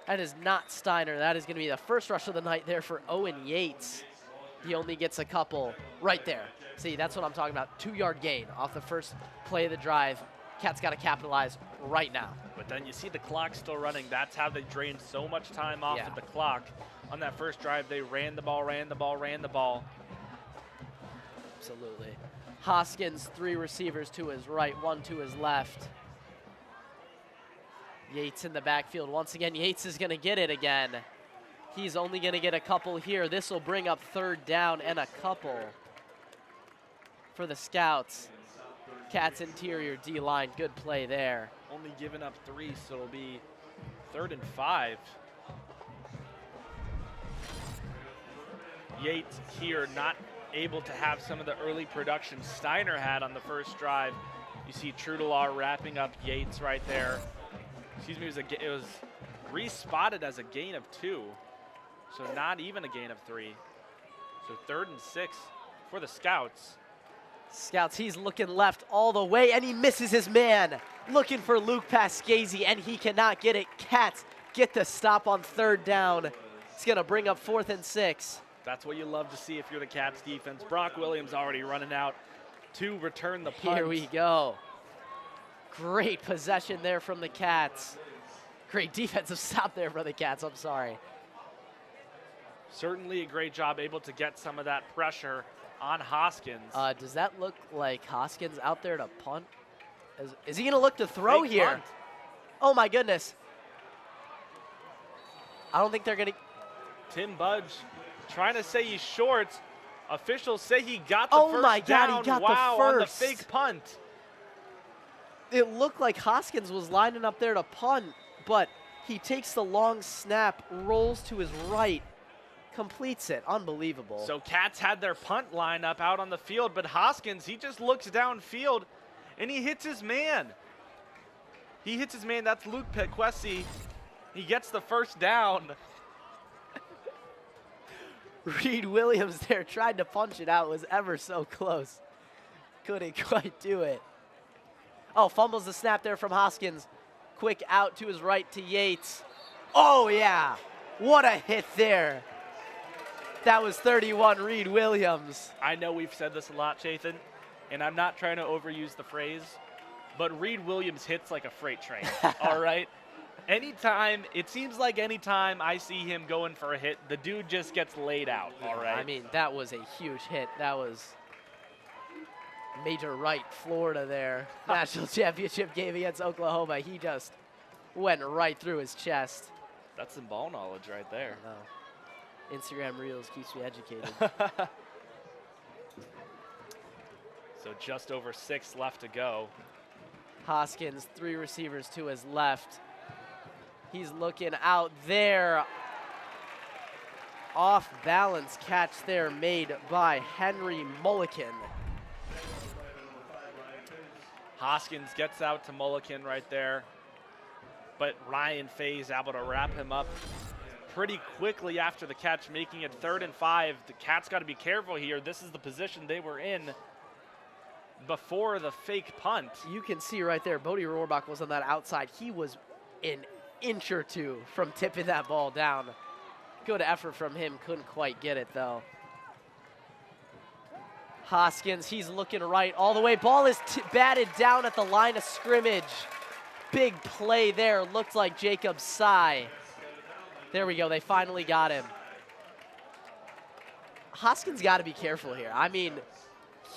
that is not Steiner. That is going to be the first rush of the night there for Owen Yates. He only gets a couple right there. See, that's what I'm talking about. 2-yard gain off the first play of the drive. Cats got to capitalize right now. But then you see the clock still running. That's how they drained so much time off of the clock. On that first drive, they ran the ball. Absolutely. Hoskins, 3 receivers to his right, 1 to his left. Yates in the backfield. Once again, Yates is going to get it again. He's only going to get a couple here. This will bring up 3rd down and a couple for the Scouts. Cats interior D-line, good play there. Only giving up 3, so it'll be 3rd and 5. Yates here not able to have some of the early production Steiner had on the first drive. You see Trudelaar wrapping up Yates right there. Excuse me, it was re-spotted as a gain of 2, so not even a gain of 3. So 3rd and 6 for the Scouts. Scouts, he's looking left all the way, and he misses his man. Looking for Luke Pascasi, and he cannot get it. Cats get the stop on 3rd down. It's going to bring up 4th and 6. That's what you love to see if you're the Cats defense. Brock Williams already running out to return the punt. Here we go. Great possession there from the Cats. Great defensive stop there for the Cats, I'm sorry. Certainly a great job able to get some of that pressure on Hoskins. Does that look like Hoskins out there to punt? Is he going to look to throw Fake here? punt. Oh, my goodness. I don't think they're going to. Tim Budge trying to say he's short. Officials say he got the Oh first my God, down. he got the on the first. fake punt. It looked like Hoskins was lining up there to punt, but he takes the long snap, rolls to his right, completes it. Unbelievable. So Cats had their punt line up out on the field, but Hoskins, he just looks downfield, and he hits his man. He hits his man. That's Luke Pequesi. He gets the first down. Reed Williams there tried to punch it out, was ever so close. Couldn't quite do it. Oh, fumbles the snap there from Hoskins. Quick out to his right to Yates. Oh, yeah. What a hit there. That was 31, Reed Williams. I know we've said this a lot, Chathan, and I'm not trying to overuse the phrase, but Reed Williams hits like a freight train, all right? It seems like anytime I see him going for a hit, the dude just gets laid out, all right? I mean, that was a huge hit. That was Major Wright, Florida there. National championship game against Oklahoma. He just went right through his chest. That's some ball knowledge right there. No. Instagram Reels keeps me educated. So just over 6 left to go. Hoskins, 3 receivers to his left. He's looking out there. Off balance catch there made by Henry Mulliken. Hoskins gets out to Mulliken right there, but Ryan Faye's able to wrap him up pretty quickly after the catch, making it 3rd and 5. The Cats got to be careful here. This is the position they were in before the fake punt. You can see right there, Bodie Rohrbach was on that outside. He was an inch or 2 from tipping that ball down. Good effort from him, couldn't quite get it though. Hoskins, he's looking right all the way. Ball is batted down at the line of scrimmage. Big play there, looked like Jacob Sy. There we go, they finally got him. Hoskins got to be careful here. I mean,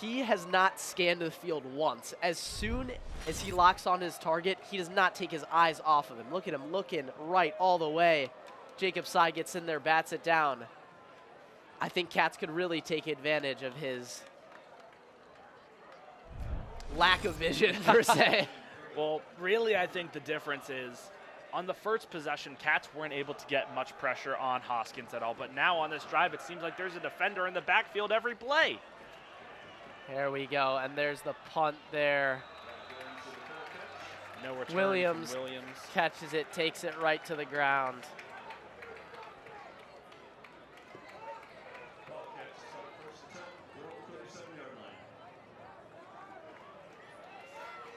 he has not scanned the field once. As soon as he locks on his target, he does not take his eyes off of him. Look at him looking right all the way. Jacob Sy gets in there, bats it down. I think Cats could really take advantage of his lack of vision, per se. Well, really, I think the difference is on the first possession, Cats weren't able to get much pressure on Hoskins at all. But now on this drive, it seems like there's a defender in the backfield every play. There we go, and there's the punt there. No return Williams from Williams catches it, takes it right to the ground.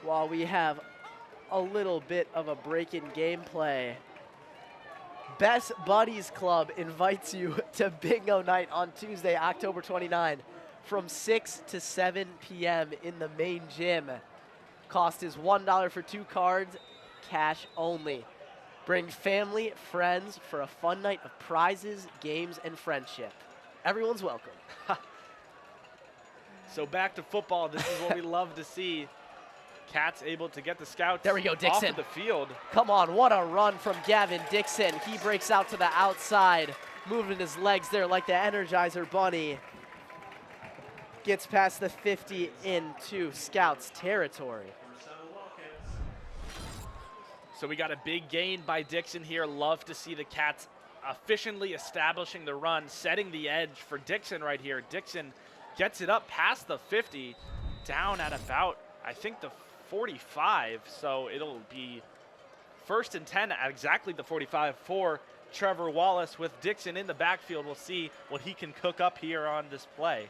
While we have a little bit of a break in gameplay, Best Buddies Club invites you to Bingo Night on Tuesday, October 29, from 6 to 7 p.m. in the main gym. Cost is $1 for 2 cards, cash only. Bring family, friends for a fun night of prizes, games, and friendship. Everyone's welcome. So back to football. This is what we love to see. Cats able to get the Scouts There we go, Dixon. off of the field. Come on, what a run from Gavin Dixon. He breaks out to the outside, moving his legs there like the Energizer Bunny. Gets past the 50 into Scouts territory. So we got a big gain by Dixon here. Love to see the Cats efficiently establishing the run, setting the edge for Dixon right here. Dixon gets it up past the 50, down at about, I think, the 45. So it'll be 1st and 10 at exactly the 45 for Trevor Wallace. With Dixon in the backfield, we'll see what he can cook up here on this play.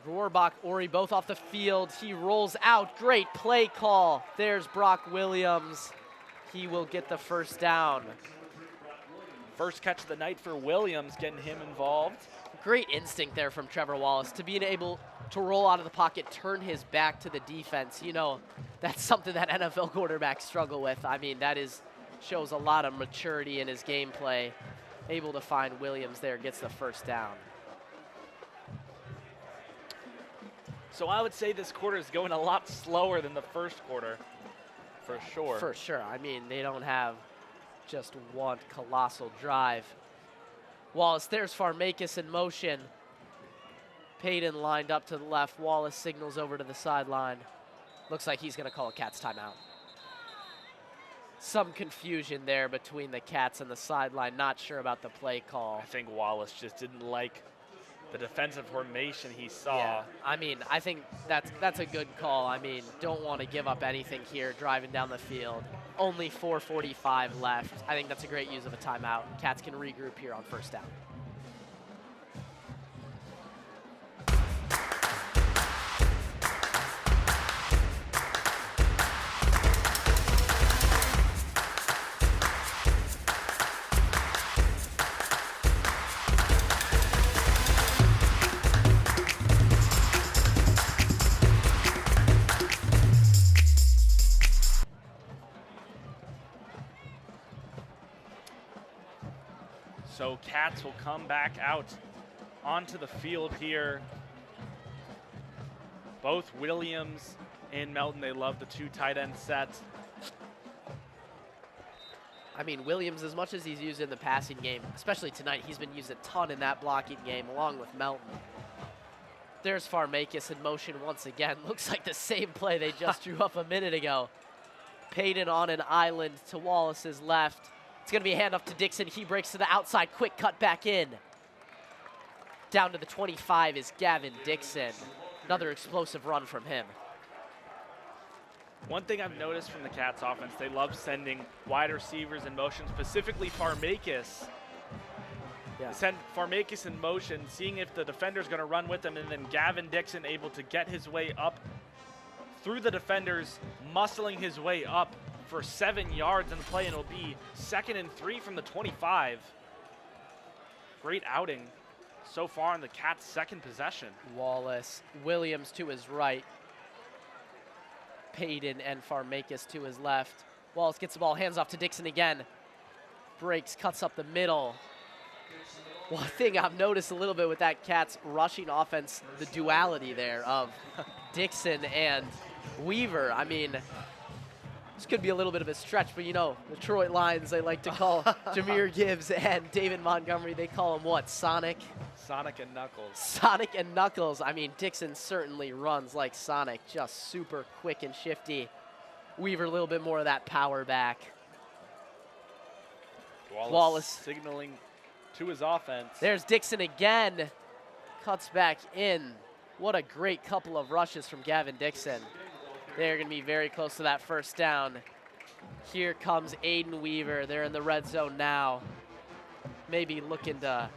Rohrbach, Ori both off the field. He rolls out. Great play call. There's Brock Williams. He will get the first down. First catch of the night for Williams, getting him involved. Great instinct there from Trevor Wallace to being able to roll out of the pocket, turn his back to the defense. You know, that's something that NFL quarterbacks struggle with. I mean, shows a lot of maturity in his gameplay. Able to find Williams there, gets the first down. So I would say this quarter is going a lot slower than the first quarter, for sure. For sure. I mean, they don't have just one colossal drive. Wallace, there's Farmakis in motion. Payton lined up to the left. Wallace signals over to the sideline. Looks like he's going to call a Cats timeout. Some confusion there between the Cats and the sideline. Not sure about the play call. I think Wallace just didn't like the defensive formation he saw. Yeah, I mean, I think that's a good call. I mean, don't want to give up anything here driving down the field. Only 4:45 left. I think that's a great use of a timeout. Cats can regroup here on first down. So Cats will come back out onto the field here. Both Williams and Melton, they love the 2 tight end sets. I mean, Williams, as much as he's used in the passing game, especially tonight, he's been used a ton in that blocking game, along with Melton. There's Farmakis in motion once again. Looks like the same play they just drew up a minute ago. Payton on an island to Wallace's left. It's going to be a handoff to Dixon. He breaks to the outside. Quick cut back in. Down to the 25 is Gavin Dixon. Another explosive run from him. One thing I've noticed from the Cats offense, they love sending wide receivers in motion, specifically Farmakis. Yeah. Send Farmakis in motion, seeing if the defender's going to run with him, and then Gavin Dixon able to get his way up through the defenders, muscling his way up for 7 yards in the play, and it'll be 2nd and 3 from the 25. Great outing so far in the Cats' second possession. Wallace, Williams to his right. Payton and Farmakis to his left. Wallace gets the ball, hands off to Dixon again. Breaks, cuts up the middle. One thing I've noticed a little bit with that Cats rushing offense, the duality there of Dixon and Weaver. I mean, this could be a little bit of a stretch, but you know, the Detroit Lions, they like to call Jahmyr Gibbs and David Montgomery, they call him what, Sonic? Sonic and Knuckles. Sonic and Knuckles. I mean, Dixon certainly runs like Sonic, just super quick and shifty. Weaver a little bit more of that power back. Wallace signaling to his offense. There's Dixon again. Cuts back in. What a great couple of rushes from Gavin Dixon. They're going to be very close to that first down. Here comes Aiden Weaver. They're in the red zone now. Maybe looking to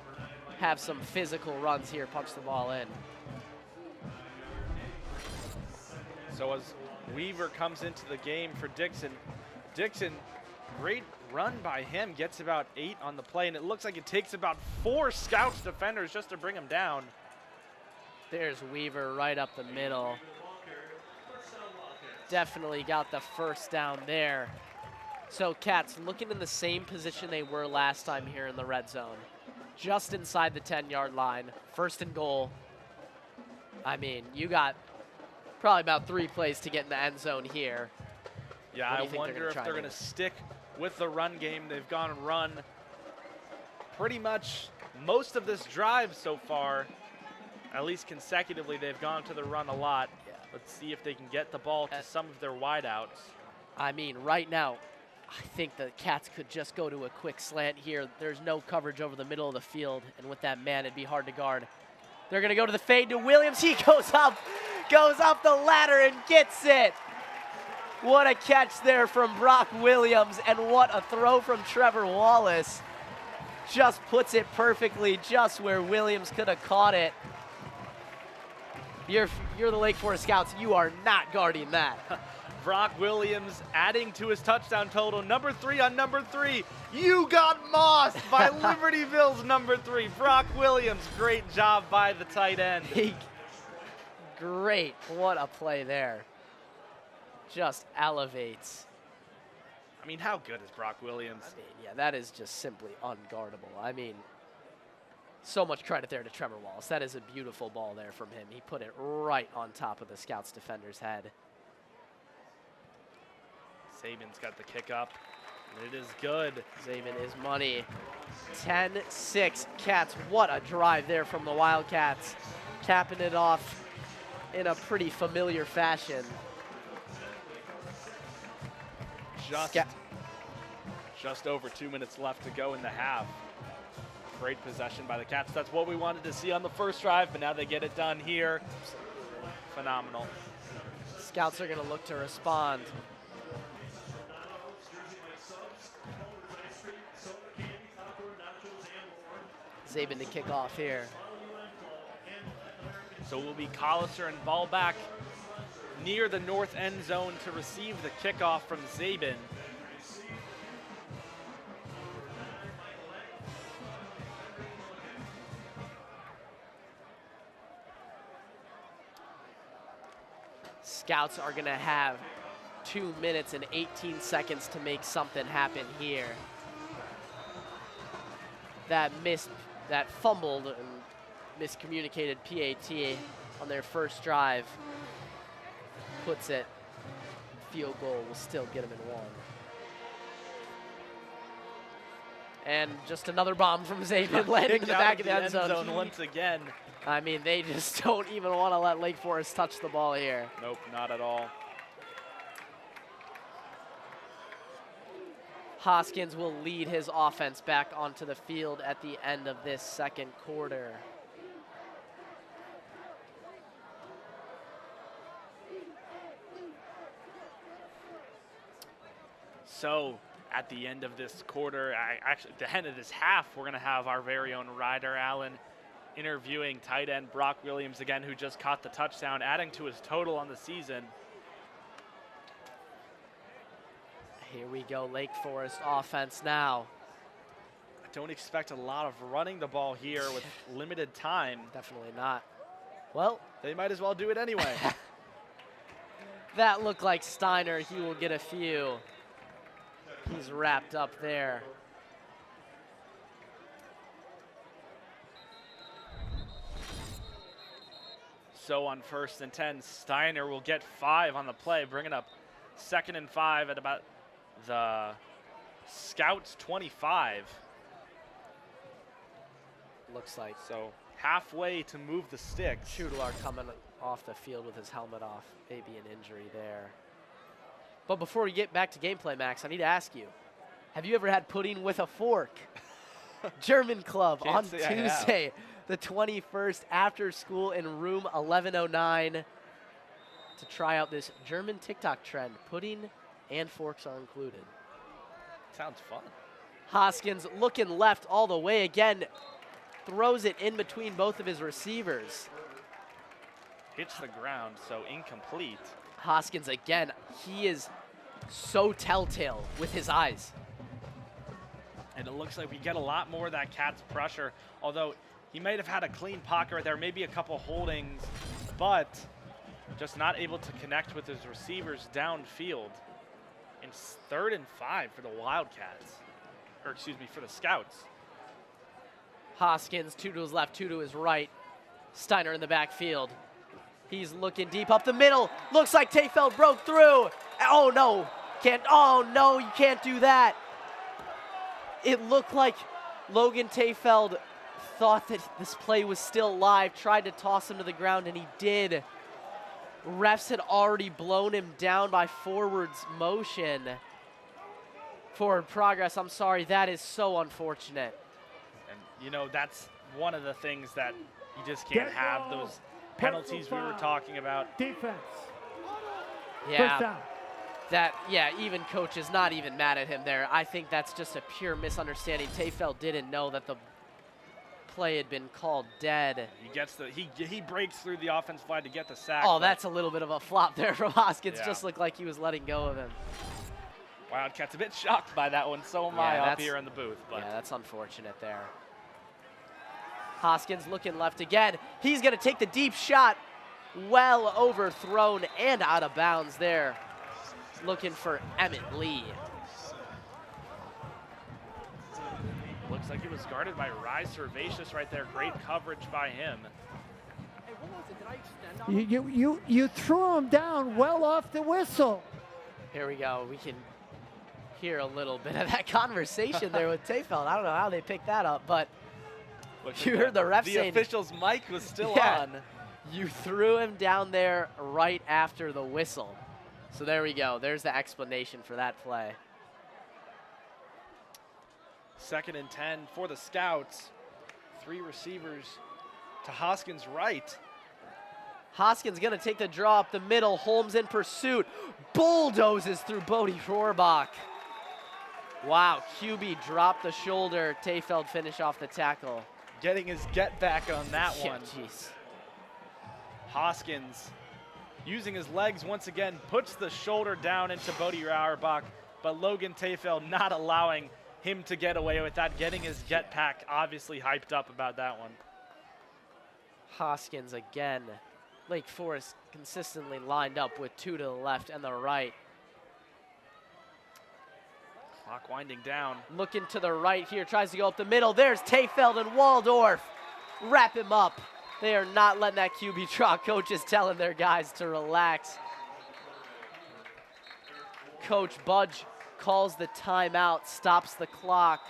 have some physical runs here, punch the ball in. So as Weaver comes into the game for Dixon, great run by him, gets about 8 on the play, and it looks like it takes about 4 Scouts defenders just to bring him down. There's Weaver right up the middle. Definitely got the first down there. So Cats looking in the same position they were last time here in the red zone. Just inside the 10-yard line, 1st and goal. I mean, you got probably about 3 plays to get in the end zone here. Yeah, I wonder if they're going to stick with the run game. They've gone run pretty much most of this drive so far. At least consecutively, they've gone to the run a lot. Yeah. Let's see if they can get the ball to some of their wideouts. I mean, right now, I think the Cats could just go to a quick slant here. There's no coverage over the middle of the field, and with that man, it'd be hard to guard. They're going to go to the fade to Williams. He goes up the ladder and gets it. What a catch there from Brock Williams, and what a throw from Trevor Wallace. Just puts it perfectly just where Williams could have caught it. You're the Lake Forest Scouts. You are not guarding that. Brock Williams adding to his touchdown total. Number 3 on number 3. You got mossed by Libertyville's number 3. Brock Williams, great job by the tight end. Great, what a play there. Just elevates. I mean, how good is Brock Williams? I mean, yeah, that is just simply unguardable. I mean, so much credit there to Trevor Wallace. That is a beautiful ball there from him. He put it right on top of the Scouts defender's head. Saban's got the kick up, and it is good. Saban is money. 10-6 Cats. What a drive there from the Wildcats. Capping it off in a pretty familiar fashion. Just over 2 minutes left to go in the half. Great possession by the Cats. That's what we wanted to see on the first drive, but now they get it done here. Phenomenal. Scouts are going to look to respond. Saban to kick off here. So it will be Colliser and ball back near the north end zone to receive the kickoff from Saban. Scouts are going to have 2 minutes and 18 seconds to make something happen here. that fumbled and miscommunicated PAT on their first drive puts it. Field goal will still get them in 1. And just another bomb from Zabin landing in the back of the end zone. Once again. I mean, they just don't even want to let Lake Forest touch the ball here. Nope, not at all. Hoskins will lead his offense back onto the field at the end of this second quarter. So at the end of this quarter, actually at the end of this half, we're going to have our very own Ryder Allen interviewing tight end Brock Williams again, who just caught the touchdown, adding to his total on the season. Here we go, Lake Forest offense now. I don't expect a lot of running the ball here with limited time. Definitely not. Well, they might as well do it anyway. That looked like Steiner. He will get a few. He's wrapped up there. So on 1st and 10, Steiner will get 5 on the play, bringing up 2nd and 5 at about the Scouts 25. Looks like. So halfway to move the sticks. Chudlar coming off the field with his helmet off. Maybe an injury there. But before we get back to gameplay, Max, I need to ask you, have you ever had pudding with a fork? German Club on Tuesday, the 21st, after school in room 1109 to try out this German TikTok trend. Pudding and forks are included. Sounds fun. Hoskins looking left all the way again, throws it in between both of his receivers. Hits the ground, so incomplete. Hoskins again, he is so telltale with his eyes. And it looks like we get a lot more of that Cats pressure, although he might have had a clean pocket right there, maybe a couple holdings, but just not able to connect with his receivers downfield. And 3rd and 5 for the Wildcats, or excuse me, for the Scouts. Hoskins, 2 to his left, 2 to his right. Steiner in the backfield. He's looking deep up the middle. Looks like Tayfeld broke through. Oh no, you can't do that. It looked like Logan Tayfeld thought that this play was still live, tried to toss him to the ground, and he did. Refs had already blown him down by forward progress. I'm sorry, that is so unfortunate. And you know, that's one of the things that you just can't have, those penalties we were talking about. Defense. Yeah. Even coach is not even mad at him there. I think that's just a pure misunderstanding. Tayfeld didn't know that the play had been called dead. He breaks through the offensive line to get the sack. Oh, that's a little bit of a flop there from Hoskins. Yeah. Just looked like he was letting go of him. Wildcats a bit shocked by that one. So am I up here in the booth. But yeah, that's unfortunate there. Hoskins looking left again. He's going to take the deep shot. Well overthrown and out of bounds there. Looking for Emmett Lee. Looks like he was guarded by Rise Servatius right there. Great coverage by him. Hey, what was it? Did I extend on You threw him down well off the whistle. Here we go. We can hear a little bit of that conversation there with Tayfeld. I don't know how they picked that up, but you heard the ref saying. The official's mic was still on. You threw him down there right after the whistle. So there we go. There's the explanation for that play. 2nd and 10 for the Scouts. 3 receivers to Hoskins' right. Hoskins going to take the draw up the middle. Holmes in pursuit. Bulldozes through Bodie Rohrbach. Wow, QB dropped the shoulder. Tayfeld finish off the tackle. Getting his get back on that one. Jeez. Hoskins using his legs once again, puts the shoulder down into Bodie Rohrbach, but Logan Tayfeld not allowing him to get away with that, getting his get pack obviously hyped up about that one. Hoskins again. Lake Forest consistently lined up with 2 to the left and the right. Clock winding down. Looking to the right here, tries to go up the middle. There's Tayfeld and Waldorf. Wrap him up. They are not letting that QB draw. Coach is telling their guys to relax. Coach Budge calls the timeout, stops the clock.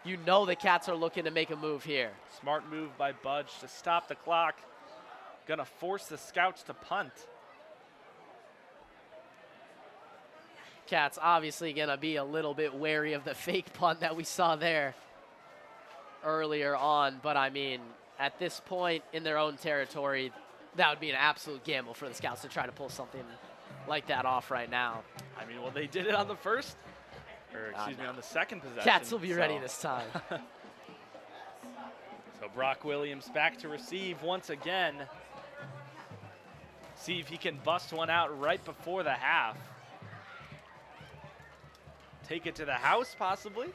You know the Cats are looking to make a move here. Smart move by Budge to stop the clock. Gonna force the Scouts to punt. Cats obviously gonna be a little bit wary of the fake punt that we saw there earlier on, but I mean, at this point in their own territory, that would be an absolute gamble for the Scouts to try to pull something like that off right now. I mean, well, they did it on the first, or excuse me, on the second possession. Cats will be ready this time. So Brock Williams back to receive once again. See if he can bust one out right before the half. Take it to the house, possibly.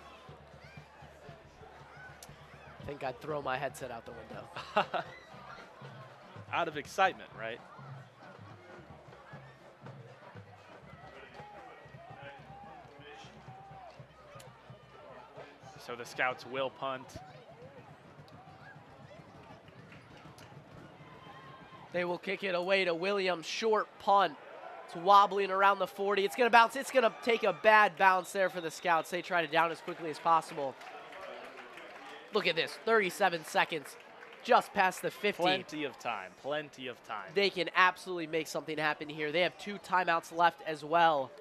I think I'd throw my headset out the window. Out of excitement, right? So the Scouts will punt. They will kick it away to Williams. Short punt. It's wobbling around the 40. It's going to bounce. It's going to take a bad bounce there for the Scouts. They try to down as quickly as possible. Look at this. 37 seconds. Just past the 50. Plenty of time. Plenty of time. They can absolutely make something happen here. They have 2 timeouts left as well.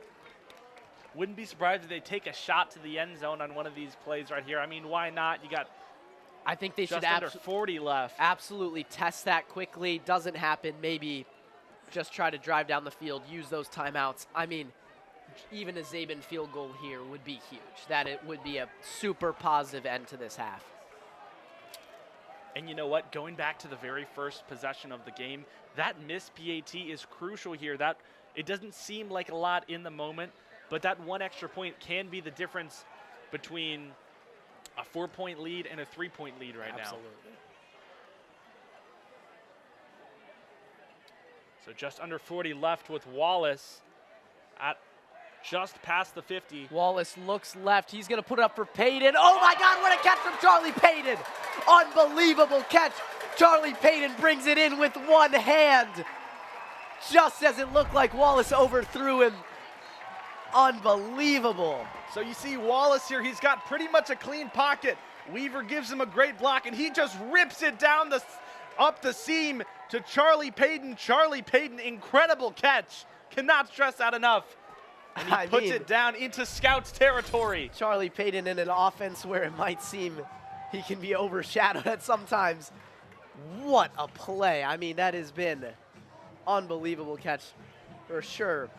Wouldn't be surprised if they take a shot to the end zone on one of these plays right here. I mean, why not? You got I think they just should under 40 left. absolutely test that quickly. Doesn't happen, maybe just try to drive down the field, use those timeouts. I mean, even a Zabin field goal here would be huge. That it would be a super positive end to this half. And you know what? Going back to the very first possession of the game, that missed PAT is crucial here. That it doesn't seem like a lot in the moment, but that one extra point can be the difference between a 4-point lead and a 3-point lead right now. So just under 40 left with Wallace at just past the 50. Wallace looks left. He's going to put it up for Payton. Oh, my God, what a catch from Charlie Payton. Unbelievable catch. Charlie Payton brings it in with one hand. Just as it looked like Wallace overthrew him. Unbelievable. So you see Wallace here, he's got pretty much a clean pocket. Weaver gives him a great block, and he just rips it down up the seam to Charlie Payton. Charlie Payton, incredible catch. Cannot stress that enough. And he puts it down into Scouts territory. Charlie Payton in an offense where it might seem he can be overshadowed at sometimes. What a play. I mean, that has been unbelievable catch for sure.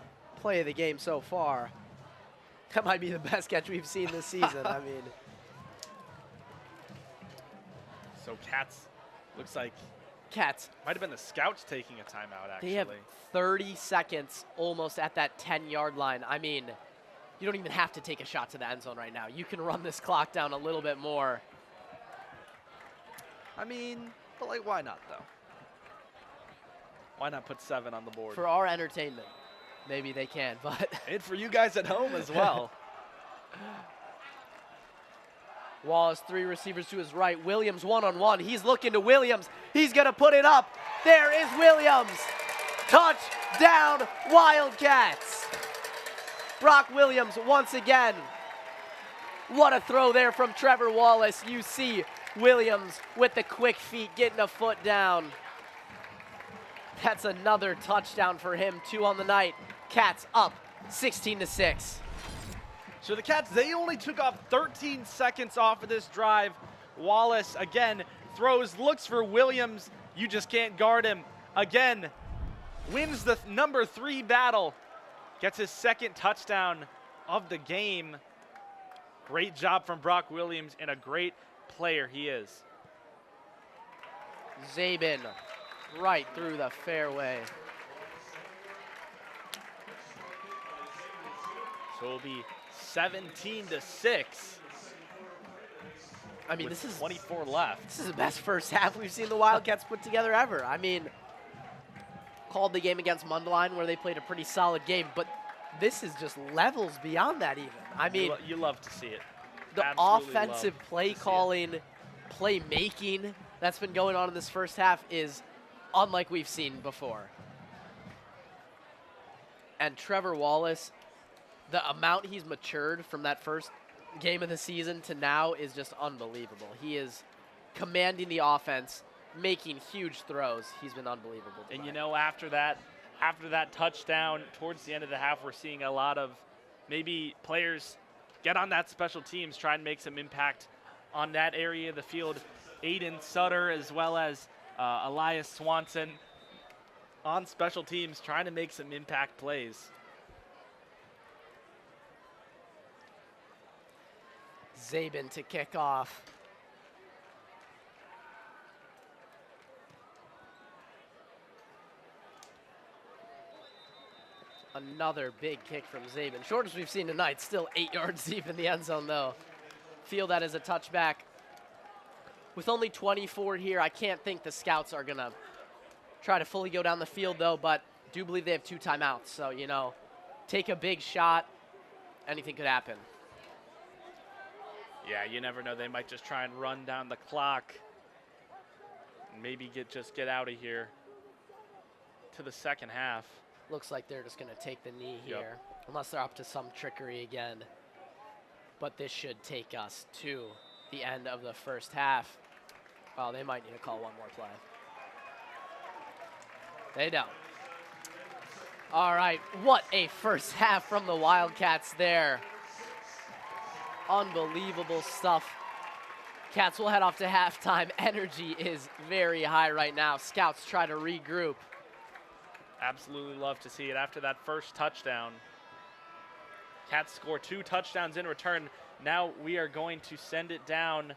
Play of the game so far. That might be the best catch we've seen this season. I mean. So Cats, looks like Cats. might have been the Scouts taking a timeout, actually. They have 30 seconds almost at that 10-yard line. I mean, you don't even have to take a shot to the end zone right now. You can run this clock down a little bit more. I mean, but like, why not, though? Why not put 7 on the board? For our entertainment. Maybe they can, but. And for you guys at home as well. Wallace, 3 receivers to his right. Williams one-on-one. He's looking to Williams. He's going to put it up. There is Williams. Touchdown, Wildcats. Brock Williams once again. What a throw there from Trevor Wallace. You see Williams with the quick feet getting a foot down. That's another touchdown for him, 2 on the night. Cats up 16-6. So the Cats, they only took off 13 seconds off of this drive. Wallace, again, throws, looks for Williams. You just can't guard him. Again, wins the number 3 battle. Gets his 2nd touchdown of the game. Great job from Brock Williams, and a great player he is. Zabin right through the fairway. So it'll be 17-6. I mean, this is 24 left. This is the best first half we've seen the Wildcats put together ever. I mean, called the game against Mundelein where they played a pretty solid game, but this is just levels beyond that even. I mean, you love to see it. the Absolutely offensive love play to see it. calling, play making that's been going on in this first half is unlike we've seen before. And Trevor Wallace, the amount he's matured from that first game of the season to now is just unbelievable. He is commanding the offense, making huge throws. He's been unbelievable. And you know, after that touchdown towards the end of the half, we're seeing a lot of maybe players get on that special teams, try and make some impact on that area of the field. Aiden Sutter as well as Elias Swanson on special teams trying to make some impact plays. Zabin to kick off. Another big kick from Zabin. Shortest we've seen tonight, still 8 yards deep in the end zone though. Feel that as a touchback. With only 24 here, I can't think the Scouts are gonna try to fully go down the field though, but do believe they have 2 timeouts. So, you know, take a big shot, anything could happen. Yeah, you never know. They might just try and run down the clock and maybe just get out of here to the second half. Looks like they're just going to take the knee Yep. here, unless they're up to some trickery again. But this should take us to the end of the first half. Well, they might need to call one more play. They don't. All right, what a first half from the Wildcats there. Unbelievable stuff. Cats will head off to halftime. Energy is very high right now. Scouts try to regroup. Absolutely love to see it after that first touchdown. Cats score 2 touchdowns in return. Now we are going to send it down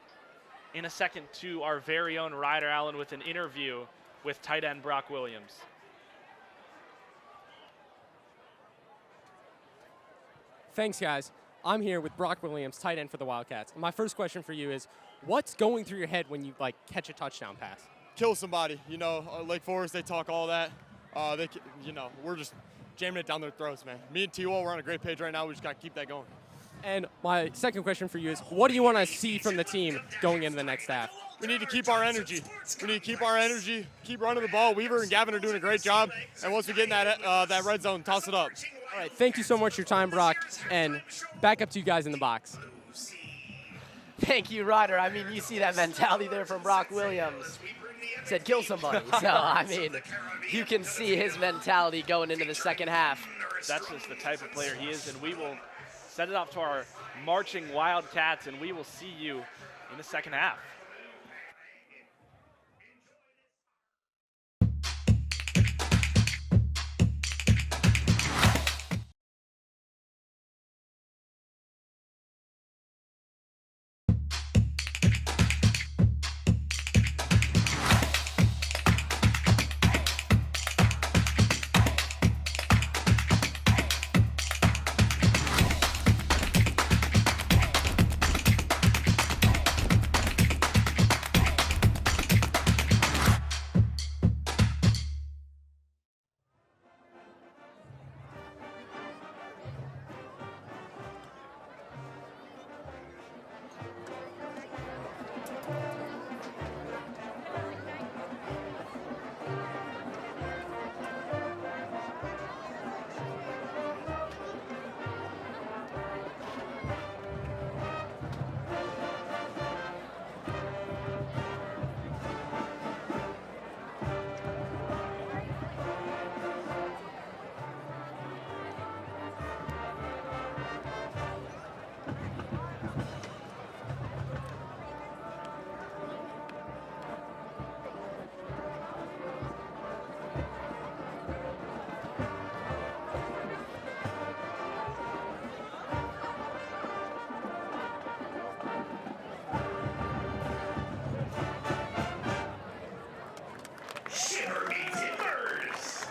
in a second to our very own Ryder Allen with an interview with tight end Brock Williams. Thanks, guys. I'm here with Brock Williams, tight end for the Wildcats. And my first question for you is, what's going through your head when you catch a touchdown pass? Kill somebody. You know, Lake Forest, they talk all that. We're just jamming it down their throats, man. Me and T-Wall, we're on a great page right now. We just got to keep that going. And my second question for you is, what do you want to see from the team going into the next half? We need to keep our energy. We need to keep our energy, keep running the ball. Weaver and Gavin are doing a great job. And once we get in that red zone, toss it up. All right, thank you so much for your time, Brock. And back up to you guys in the box. Thank you, Ryder. I mean, you see that mentality there from Brock Williams. Said kill somebody. So, I mean, you can see his mentality going into the second half. That's just the type of player he is, and we will send it off to our marching Wildcats, and we will see you in the second half. Shiver me timbers!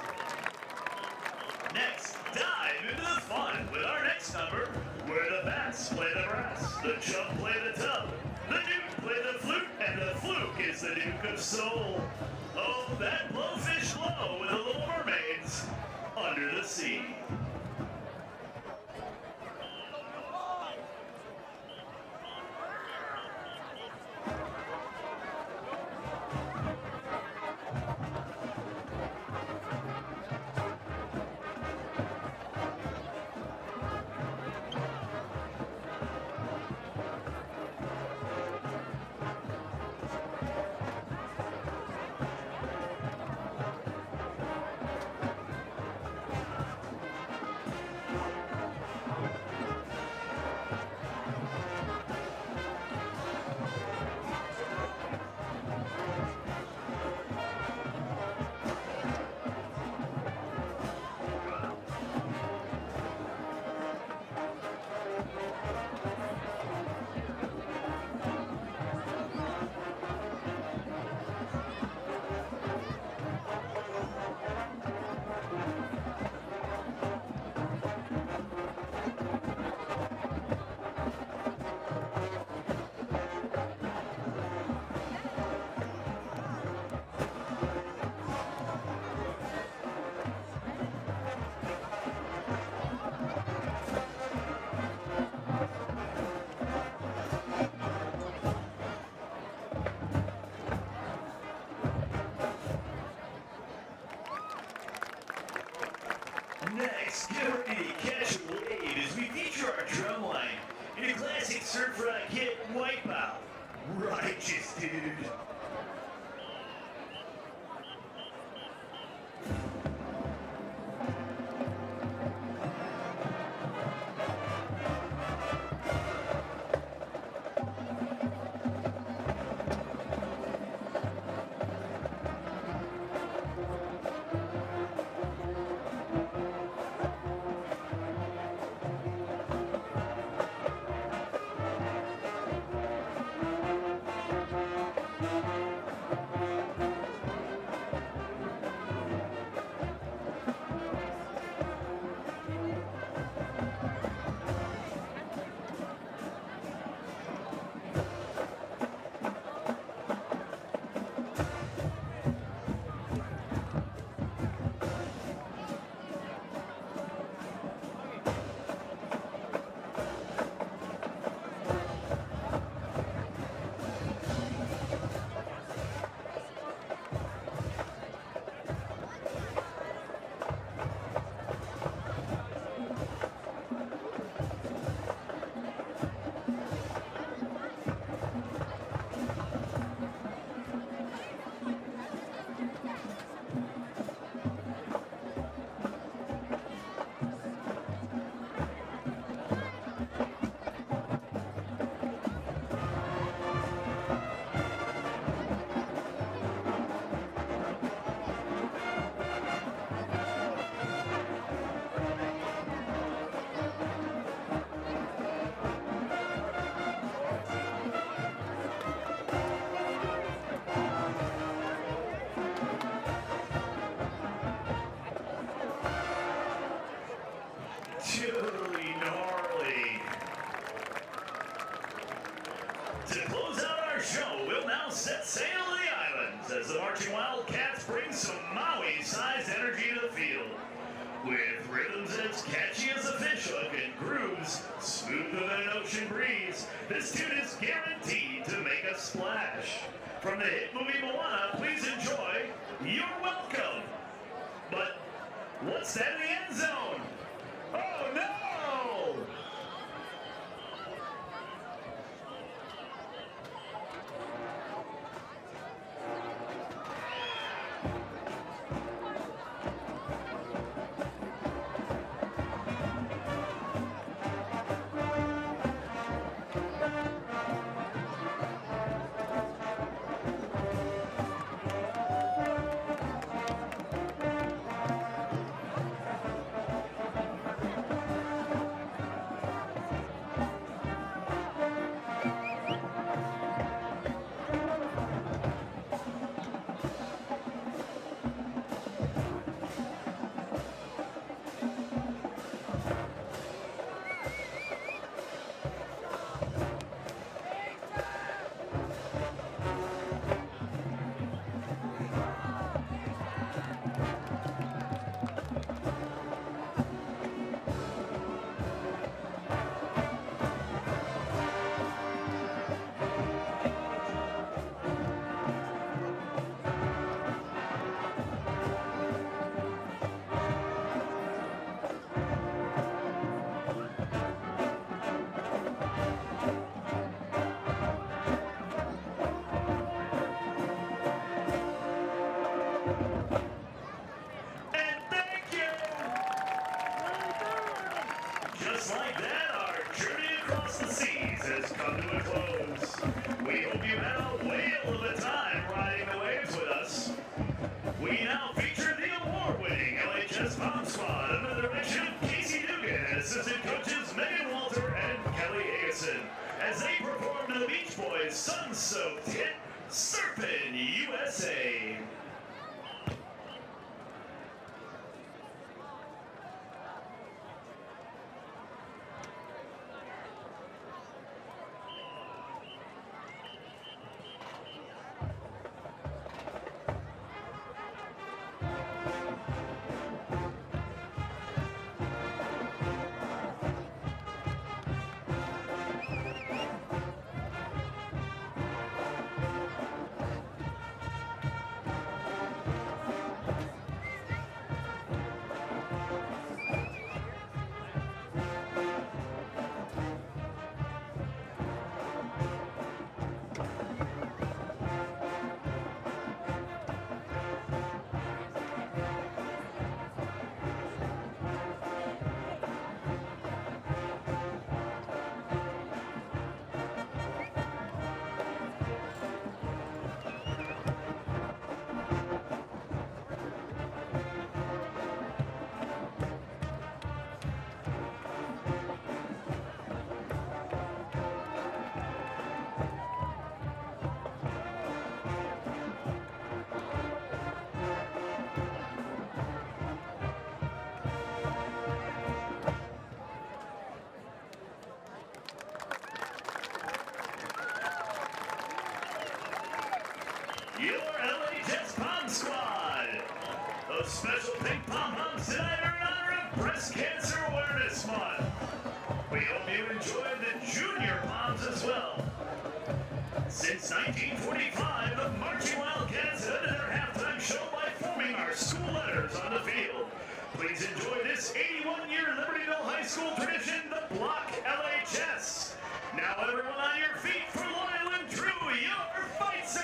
Next, dive into the fun with our next number, where the bats play the brass, the chump play the tub, the duke play the flute, and the fluke is the Duke of Soul. Oh, that blowfish glow with the Little Mermaids under the sea. Stir fry kit wipeout. Righteous, dude. Totally gnarly. To close out our show, we'll now set sail to the islands as the marching Wildcats bring some Maui-sized energy to the field. With rhythms as catchy as a fishhook and grooves smoother than an ocean breeze, this tune is guaranteed to make a splash. From the hit movie Moana, please enjoy You're Welcome. But what's that in the end zone? Oh no! Just like that, our journey across the seas has come to a close. We hope you had a whale of a time riding the waves with us. We now feature the award-winning LHS Bomb Squad under the direction of Casey Dugan and assistant coaches Megan Walter and Kelly Agason as they perform to the Beach Boys' sun-soaked hit, Surfin' USA. We hope you enjoyed the junior poms as well. Since 1945, the Marching Wildcats have ended their halftime show by forming our school letters on the field. Please enjoy this 81-year Libertyville High School tradition, the Block LHS. Now everyone on your feet for Loyal and True, your fight song!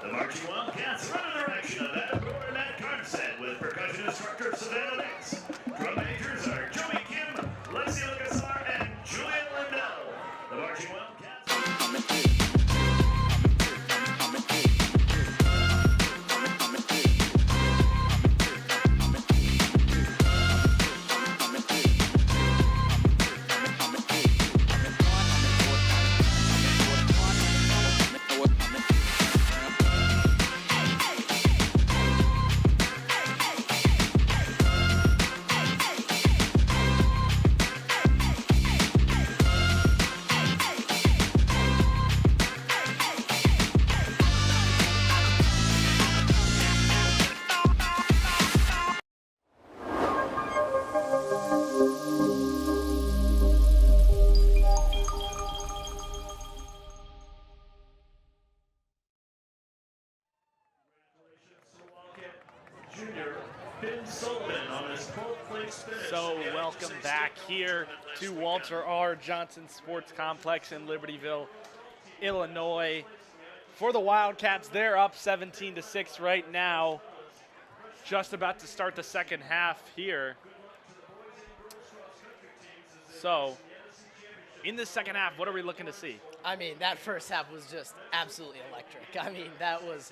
The Marching Wildcats run in the direction of Adam Gore and Matt Carnset with percussion instructor Savannah Nix. Drum majors are Joey Kim, Lexi Lucasar, and Julia Lindell. The Marching Wildcats. So welcome back here to Walter R. Johnson Sports Complex in Libertyville, Illinois. For the Wildcats, they're up 17-6 right now. Just about to start the second half here. So, in the second half, what are we looking to see? I mean, that first half was just absolutely electric. I mean, that was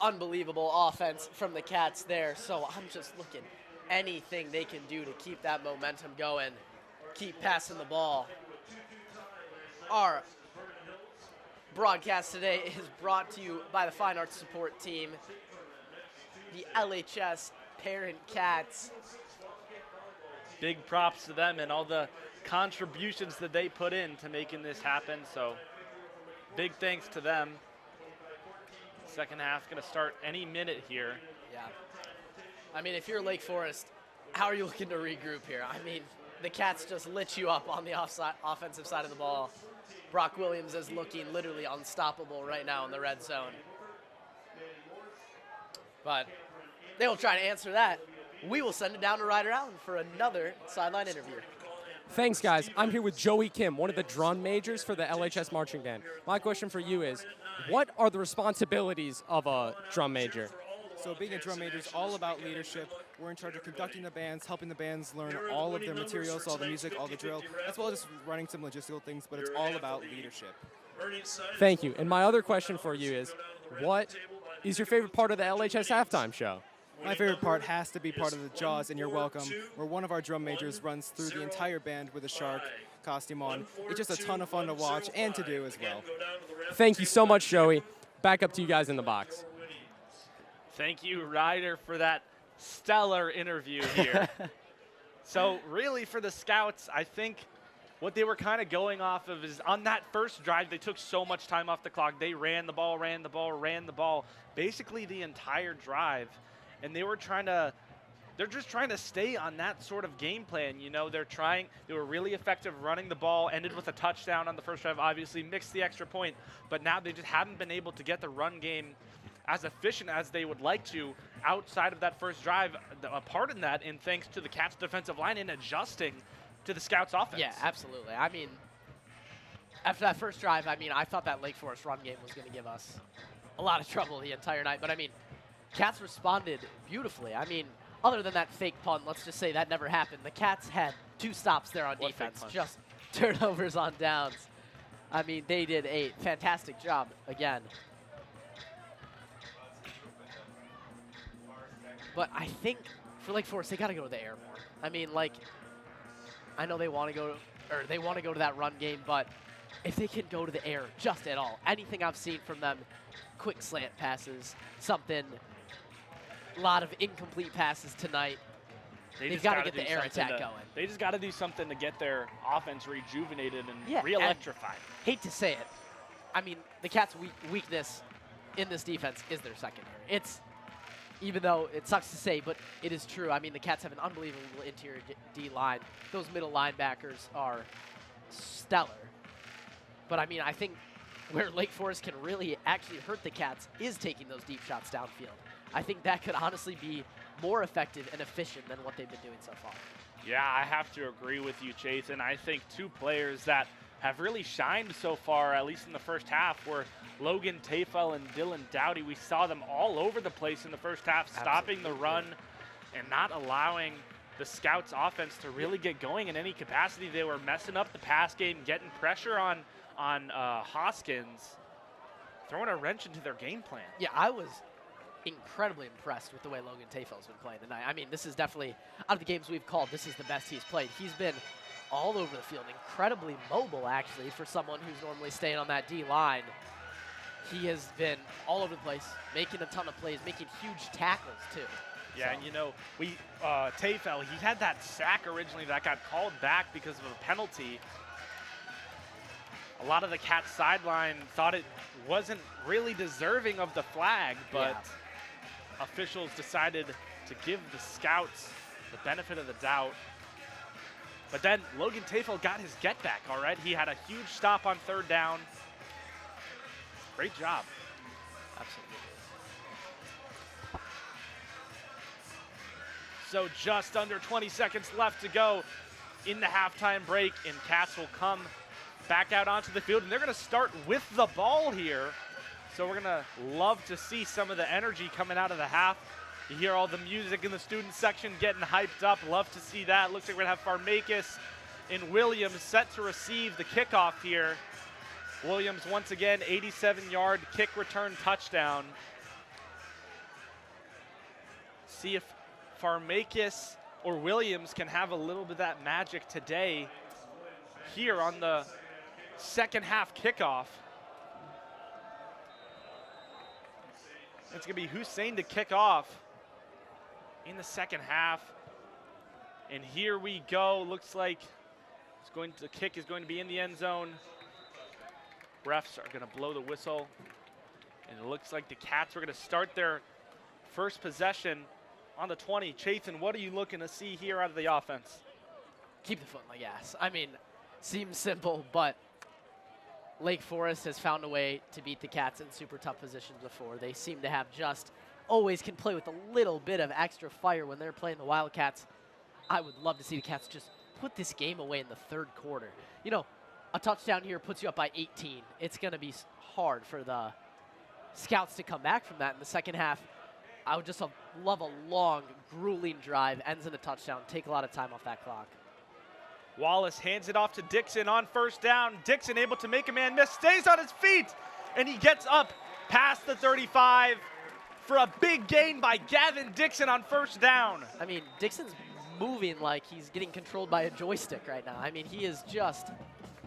unbelievable offense from the Cats there. So I'm just looking anything they can do to keep that momentum going, keep passing the ball. Our broadcast today is brought to you by the Fine Arts Support Team, the LHS Parent Cats. Big props to them and all the contributions that they put in to making this happen. So big thanks to them. Second half going to start any minute here. Yeah. I mean, if you're Lake Forest, how are you looking to regroup here? I mean, the Cats just lit you up on the offensive side of the ball. Brock Williams is looking literally unstoppable right now in the red zone. But they will try to answer that. We will send it down to Ryder Allen for another sideline interview. Thanks, guys. I'm here with Joey Kim, one of the drum majors for the LHS marching band. My question for you is, what are the responsibilities of a drum major? So being a drum major is all about leadership. We're in charge of conducting the bands, helping the bands learn all of their materials, all the music, all the drill, as well as running some logistical things, but it's all about leadership. Thank you. And my other question for you is, what is your favorite part of the LHS halftime show? My favorite part has to be part of the Jaws and You're Welcome, where one of our drum majors runs through the entire band with a shark costume on. It's just a ton of fun to watch and to do as well. Thank you so much, Joey. Back up to you guys in the box. Thank you, Ryder, for that stellar interview here. So really for the Scouts, I think what they were kind of going off of is on that first drive, they took so much time off the clock. They ran the ball, basically the entire drive. And they were they're just trying to stay on that sort of game plan. You know, they were really effective running the ball, ended with a touchdown on the first drive, obviously mixed the extra point, but now they just haven't been able to get the run game as efficient as they would like to outside of that first drive. A part in that, and thanks to the Cats defensive line in adjusting to the Scouts offense. Yeah, absolutely. I mean, after that first drive, I mean, I thought that Lake Forest run game was going to give us a lot of trouble the entire night. But, I mean, Cats responded beautifully. I mean, other than that fake punt, let's just say that never happened. The Cats had 2 stops there on defense, just turnovers on downs. I mean, they did a fantastic job again. But I think for Lake Forest, they got to go to the air more. I mean, like, I know they want to go, or they want to go to that run game, but if they can go to the air just at all, anything I've seen from them, quick slant passes, something, a lot of incomplete passes tonight. They've got to get the air attack going. They just got to do something to get their offense rejuvenated and re-electrified. Hate to say it. I mean, the Cats' weakness in this defense is their secondary. It's, even though it sucks to say, but it is true. I mean, the Cats have an unbelievable interior D-line. Those middle linebackers are stellar. But, I mean, I think where Lake Forest can really actually hurt the Cats is taking those deep shots downfield. I think that could honestly be more effective and efficient than what they've been doing so far. Yeah, I have to agree with you, Chase. And I think 2 players that have really shined so far, at least in the first half, were Logan Tafel and Dylan Dowdy. We saw them all over the place in the first half, stopping the run and not allowing the Scouts offense to really get going in any capacity. They were messing up the pass game, getting pressure on Hoskins, throwing a wrench into their game plan. Yeah, I was incredibly impressed with the way Logan Tafel's been playing tonight. I mean, this is definitely, out of the games we've called, this is the best he's played. He's been all over the field, incredibly mobile, actually, for someone who's normally staying on that D-line. He has been all over the place, making a ton of plays, making huge tackles, too. Yeah, so. And you know, Tafel, he had that sack originally that got called back because of a penalty. A lot of the Cats sideline thought it wasn't really deserving of the flag, but officials decided to give the Scouts the benefit of the doubt. But then Logan Tafel got his get back, all right? He had a huge stop on 3rd down. Great job. Absolutely. So just under 20 seconds left to go in the halftime break, and Cats will come back out onto the field, and they're going to start with the ball here. So we're going to love to see some of the energy coming out of the half. You hear all the music in the student section getting hyped up. Love to see that. Looks like we're going to have Farmakis and Williams set to receive the kickoff here. Williams, once again, 87-yard kick return touchdown. See if Farmakis or Williams can have a little bit of that magic today here on the second half kickoff. It's going to be Hussein to kick off in the second half. And here we go. Looks like the kick is going to be in the end zone. Refs are going to blow the whistle. And it looks like the Cats are going to start their first possession on the 20. Chathan, what are you looking to see here out of the offense? Keep the foot on the gas. I mean, seems simple, but Lake Forest has found a way to beat the Cats in super tough positions before. They seem to have always can play with a little bit of extra fire when they're playing the Wildcats. I would love to see the Cats just put this game away in the 3rd quarter. You know, a touchdown here puts you up by 18. It's going to be hard for the Scouts to come back from that in the second half. I would just love a long, grueling drive, ends in a touchdown, take a lot of time off that clock. Wallace hands it off to Dixon on 1st down. Dixon able to make a man miss, stays on his feet, and he gets up past the 35 for a big gain by Gavin Dixon on 1st down. I mean, Dixon's moving like he's getting controlled by a joystick right now. I mean, he is just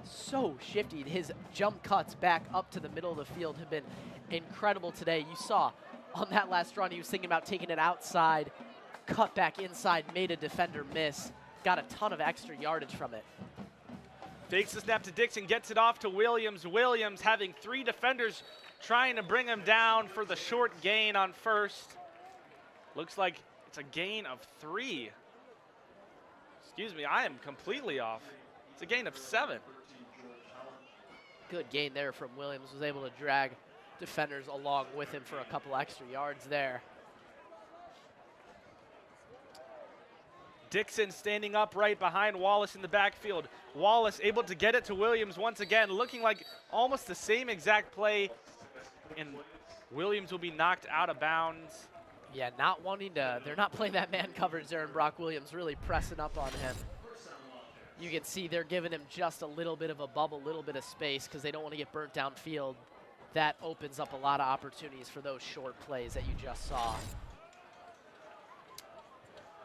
so shifty. His jump cuts back up to the middle of the field have been incredible today. You saw on that last run, he was thinking about taking it outside, cut back inside, made a defender miss. Got a ton of extra yardage from it. Fakes the snap to Dixon, gets it off to Williams. Williams having 3 defenders trying to bring him down for the short gain on 1st. Looks like it's a gain of 3. Excuse me, I am completely off. It's a gain of 7. Good gain there from Williams. Was able to drag defenders along with him for a couple extra yards there. Dixon standing upright behind Wallace in the backfield. Wallace able to get it to Williams once again, looking like almost the same exact play, and Williams will be knocked out of bounds. Yeah, not wanting to, they're not playing that man coverage there, and Brock Williams really pressing up on him. You can see they're giving him just a little bit of a bubble, a little bit of space because they don't want to get burnt downfield. That opens up a lot of opportunities for those short plays that you just saw.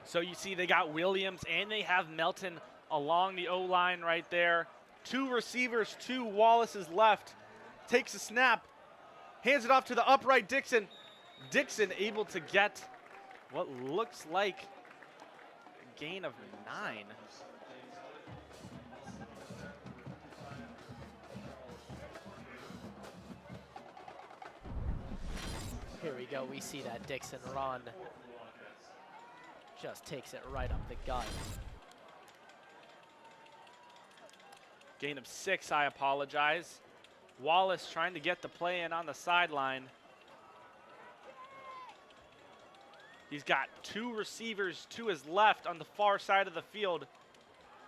So you see they got Williams and they have Melton along the O-line right there. Two receivers to Wallace's left. Takes a snap, hands it off to the upright Dixon. Dixon able to get what looks like a gain of 9. Here we go, we see that Dixon run. Just takes it right up the gut. Gain of 6, I apologize. Wallace trying to get the play in on the sideline. He's got 2 receivers to his left on the far side of the field.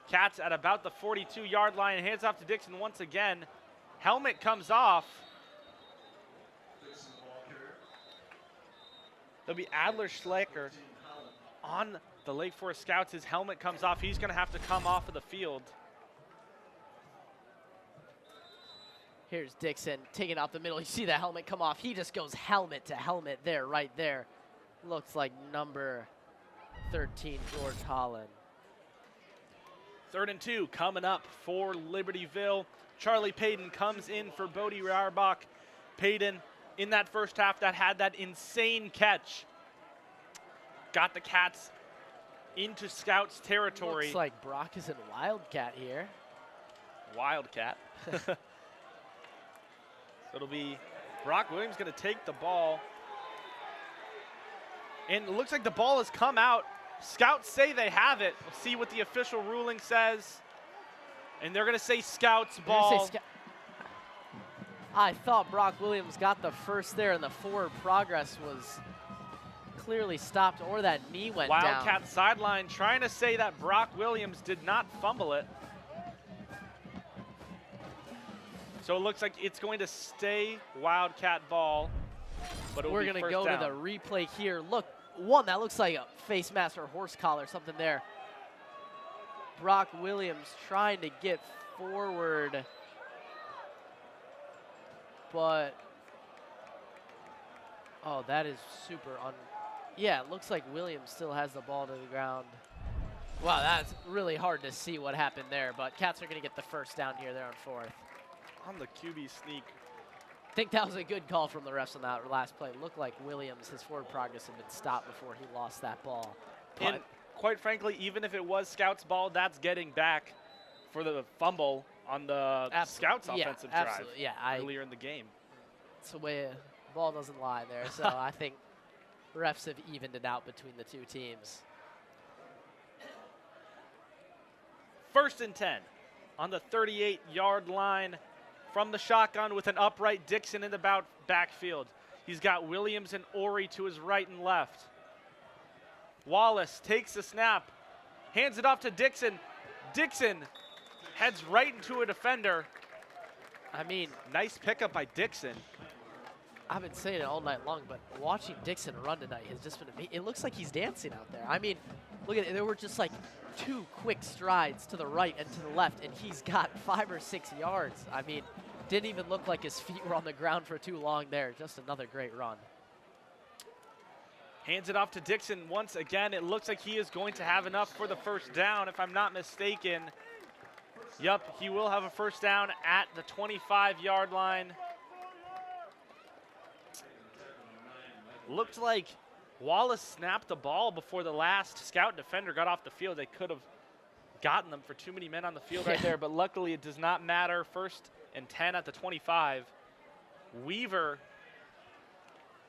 Cats at about the 42-yard line, hands off to Dixon once again. Helmet comes off. There'll be Adler Schleicher on the Lake Forest Scouts. His helmet comes off. He's going to have to come off of the field. Here's Dixon taking out the middle. You see the helmet come off. He just goes helmet to helmet there, right there. Looks like number 13, George Holland. 3rd and 2 coming up for Libertyville. Charlie Payton comes in for Bodie Rauerbach. Payton in that first half that had that insane catch. Got the Cats into Scouts territory. Looks like Brock is in Wildcat here. Wildcat. So it'll be Brock Williams going to take the ball. And it looks like the ball has come out. Scouts say they have it. We'll see what the official ruling says. And they're going to say Scouts ball. I thought Brock Williams got the first there, and the forward progress was clearly stopped, or that knee went down. Wildcat sideline trying to say that Brock Williams did not fumble it. So it looks like it's going to stay Wildcat ball, but we're going to go to the replay here. Look, one that looks like a face mask or horse collar, something there. Brock Williams trying to get forward, but oh, that is super yeah, it looks like Williams still has the ball to the ground. Wow, that's really hard to see what happened there, but Cats are going to get the first down here. They're on 4th. On the QB sneak. I think that was a good call from the refs on that last play. It looked like Williams, his forward progress had been stopped before he lost that ball. And quite frankly, even if it was Scouts ball, that's getting back for the fumble on the Scouts offensive drive earlier in the game. It's the way the ball doesn't lie there, so I think refs have evened it out between the two teams. 1st and 10 on the 38-yard line from the shotgun with an upright Dixon in the backfield. He's got Williams and Ori to his right and left. Wallace takes the snap, hands it off to Dixon. Dixon heads right into a defender. I mean, nice pickup by Dixon. I've been saying it all night long, but watching Dixon run tonight has just been amazing. It looks like he's dancing out there. I mean, look at it. There were just like 2 quick strides to the right and to the left, and he's got 5 or 6 yards. I mean, didn't even look like his feet were on the ground for too long there. Just another great run. Hands it off to Dixon once again. It looks like he is going to have enough for the first down, if I'm not mistaken. Yup, he will have a first down at the 25-yard line. Looked like Wallace snapped the ball before the last Scout defender got off the field. They could have gotten them for too many men on the field right there, but luckily it does not matter. 1st and 10 at the 25. Weaver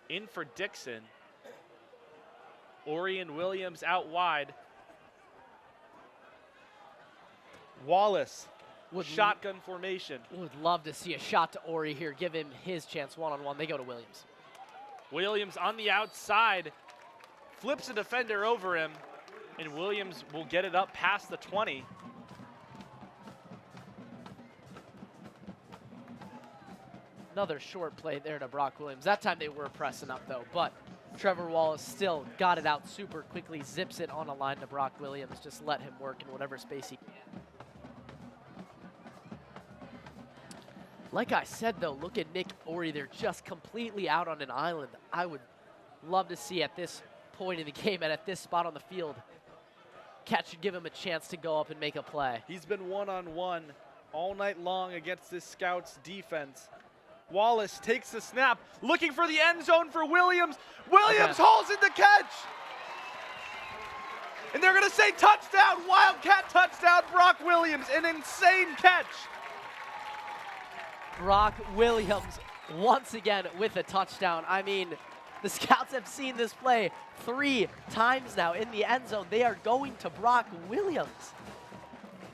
in for Dixon. Orion Williams out wide. Wallace shotgun formation. Would love to see a shot to Ori here. Give him his chance one-on-one. They go to Williams. Williams on the outside, flips a defender over him, and Williams will get it up past the 20. Another short play there to Brock Williams. That time they were pressing up, though, but Trevor Wallace still got it out super quickly, zips it on a line to Brock Williams. Just let him work in whatever space he can. Like I said, though, look at Nick Ori. They're just completely out on an island. I would love to see at this point in the game and at this spot on the field, Cat should give him a chance to go up and make a play. He's been one-on-one all night long against this Scouts defense. Wallace takes the snap, looking for the end zone for Williams. Williams hauls in the catch. And they're going to say touchdown, Wildcat touchdown, Brock Williams, an insane catch. Brock Williams once again with a touchdown. I mean, the Scouts have seen this play 3 times now in the end zone. They are going to Brock Williams.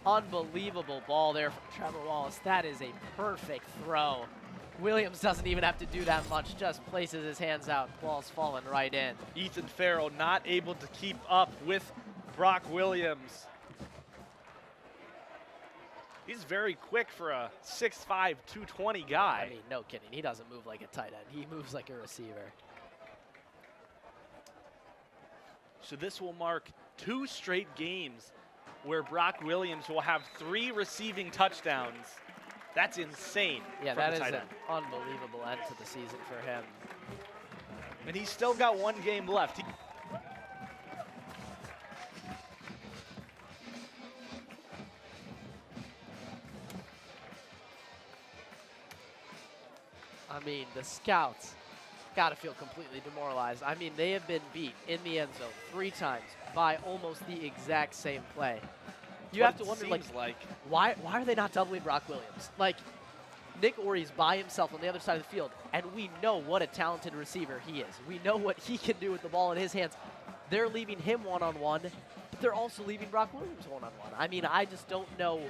Unbelievable ball there from Trevor Wallace. That is a perfect throw. Williams doesn't even have to do that much, just places his hands out. Ball's falling right in. Ethan Farrell not able to keep up with Brock Williams. He's very quick for a 6'5", 220 guy. I mean, no kidding. He doesn't move like a tight end. He moves like a receiver. So this will mark 2 straight games where Brock Williams will have 3 receiving touchdowns. That's insane. Yeah, from that the is tight an end. unbelievable end to the season for him. And he's still got 1 game left. I mean, the Scouts got to feel completely demoralized. I mean, they have been beat in the end zone 3 times by almost the exact same play. You have to wonder, like, why are they not doubling Brock Williams? Like, Nick Ori's by himself on the other side of the field, and we know what a talented receiver he is. We know what he can do with the ball in his hands. They're leaving him one-on-one, but they're also leaving Brock Williams one-on-one. I mean, I just don't know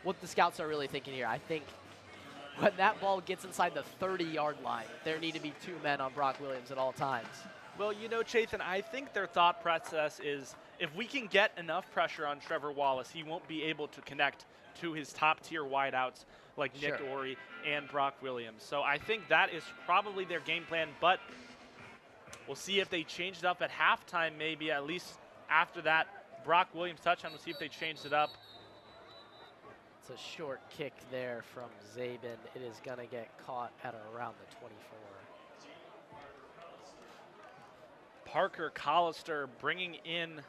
what the Scouts are really thinking here. I think when that ball gets inside the 30-yard line, there need to be 2 men on Brock Williams at all times. Well, you know, Chaitin, I think their thought process is if we can get enough pressure on Trevor Wallace, he won't be able to connect to his top-tier wideouts like Nick Ori and Brock Williams. So I think that is probably their game plan, but we'll see if they change it up at halftime, maybe at least after that Brock Williams touchdown. We'll see if they changed it up. It's a short kick there from Zabin. It is going to get caught at around the 24. Parker Collister bringing in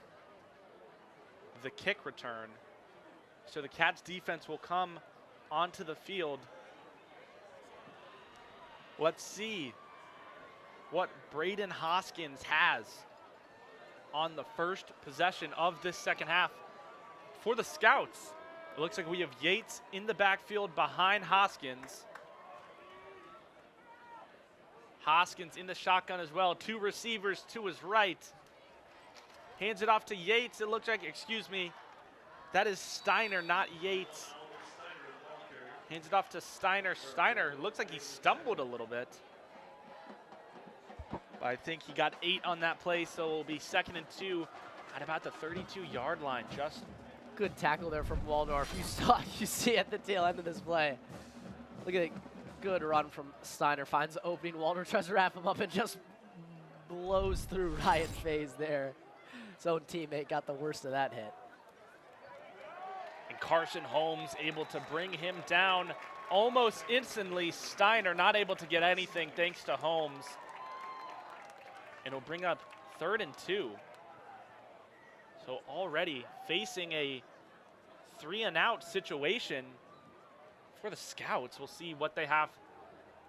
the kick return. So the Cats defense will come onto the field. Let's see what Braden Hoskins has on the first possession of this second half. For the Scouts, it looks like we have Yates in the backfield behind Hoskins. Hoskins in the shotgun as well. 2 receivers to his right. Hands it off to Yates. It looks like, excuse me, that is Steiner, not Yates. Hands it off to Steiner. Steiner looks like he stumbled a little bit. But I think he got 8 on that play, so it will be 2nd and 2 at about the 32-yard line. Just good tackle there from Waldorf. You see at the tail end of this play. Look at it. Good run from Steiner. Finds the opening. Waldorf tries to wrap him up and just blows through Ryan Faze there. His own teammate got the worst of that hit. And Carson Holmes able to bring him down almost instantly. Steiner not able to get anything thanks to Holmes. And it'll bring up 3rd and 2. So already facing a 3-and-out situation for the Scouts. We'll see what they have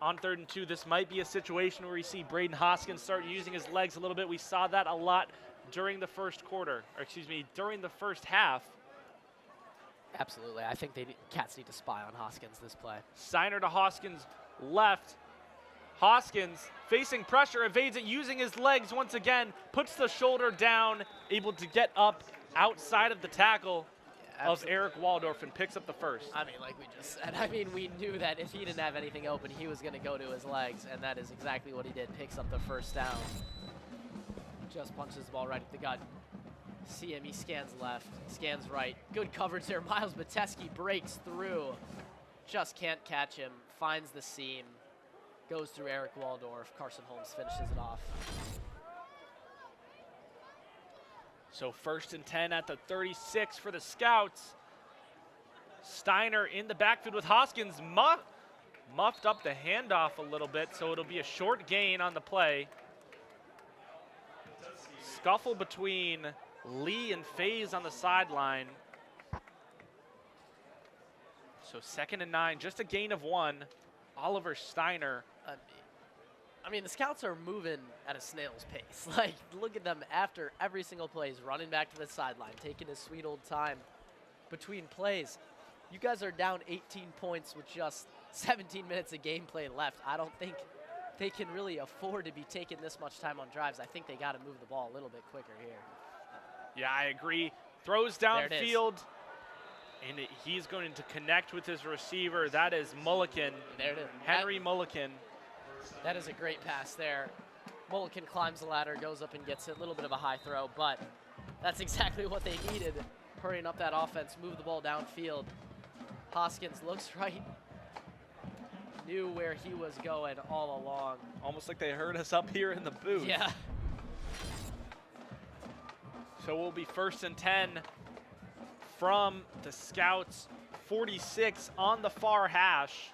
on 3rd and 2. This might be a situation where you see Braden Hoskins start using his legs a little bit. We saw that a lot during the first quarter, or excuse me, during the first half. Absolutely. I think Cats need to spy on Hoskins this play. Steiner to Hoskins left. Hoskins facing pressure, evades it, using his legs once again, puts the shoulder down, able to get up outside of the tackle. of Eric Waldorf and picks up the first. I mean, like we just said, I mean, we knew that if he didn't have anything open, he was going to go to his legs, and that is exactly what he did. Picks up the first down. Just punches the ball right at the gut. See him, he scans left, scans right. Good coverage there. Miles Bateski breaks through. Just can't catch him. Finds the seam. Goes through Eric Waldorf. Carson Holmes finishes it off. So 1st and 10 at the 36 for the Scouts. Steiner in the backfield with Hoskins. Muffed up the handoff a little bit, so it'll be a short gain on the play. Scuffle between Lee and FaZe on the sideline. So 2nd and 9, just a gain of 1. Oliver Steiner. I mean, the Scouts are moving at a snail's pace. Like, look at them after every single play. He's running back to the sideline, taking his sweet old time between plays. You guys are down 18 points with just 17 minutes of gameplay left. I don't think they can really afford to be taking this much time on drives. I think they got to move the ball a little bit quicker here. Yeah, I agree. Throws downfield, and he's going to connect with his receiver. That is Mulliken. There it is. Henry Mulliken. That is a great pass there. Mulliken climbs the ladder, goes up and gets it. A little bit of a high throw, but that's exactly what they needed. Hurrying up that offense, move the ball downfield. Hoskins looks right. Knew where he was going all along. Almost like they heard us up here in the booth. Yeah. So we'll be 1st and 10 from the Scouts. 46 on the far hash.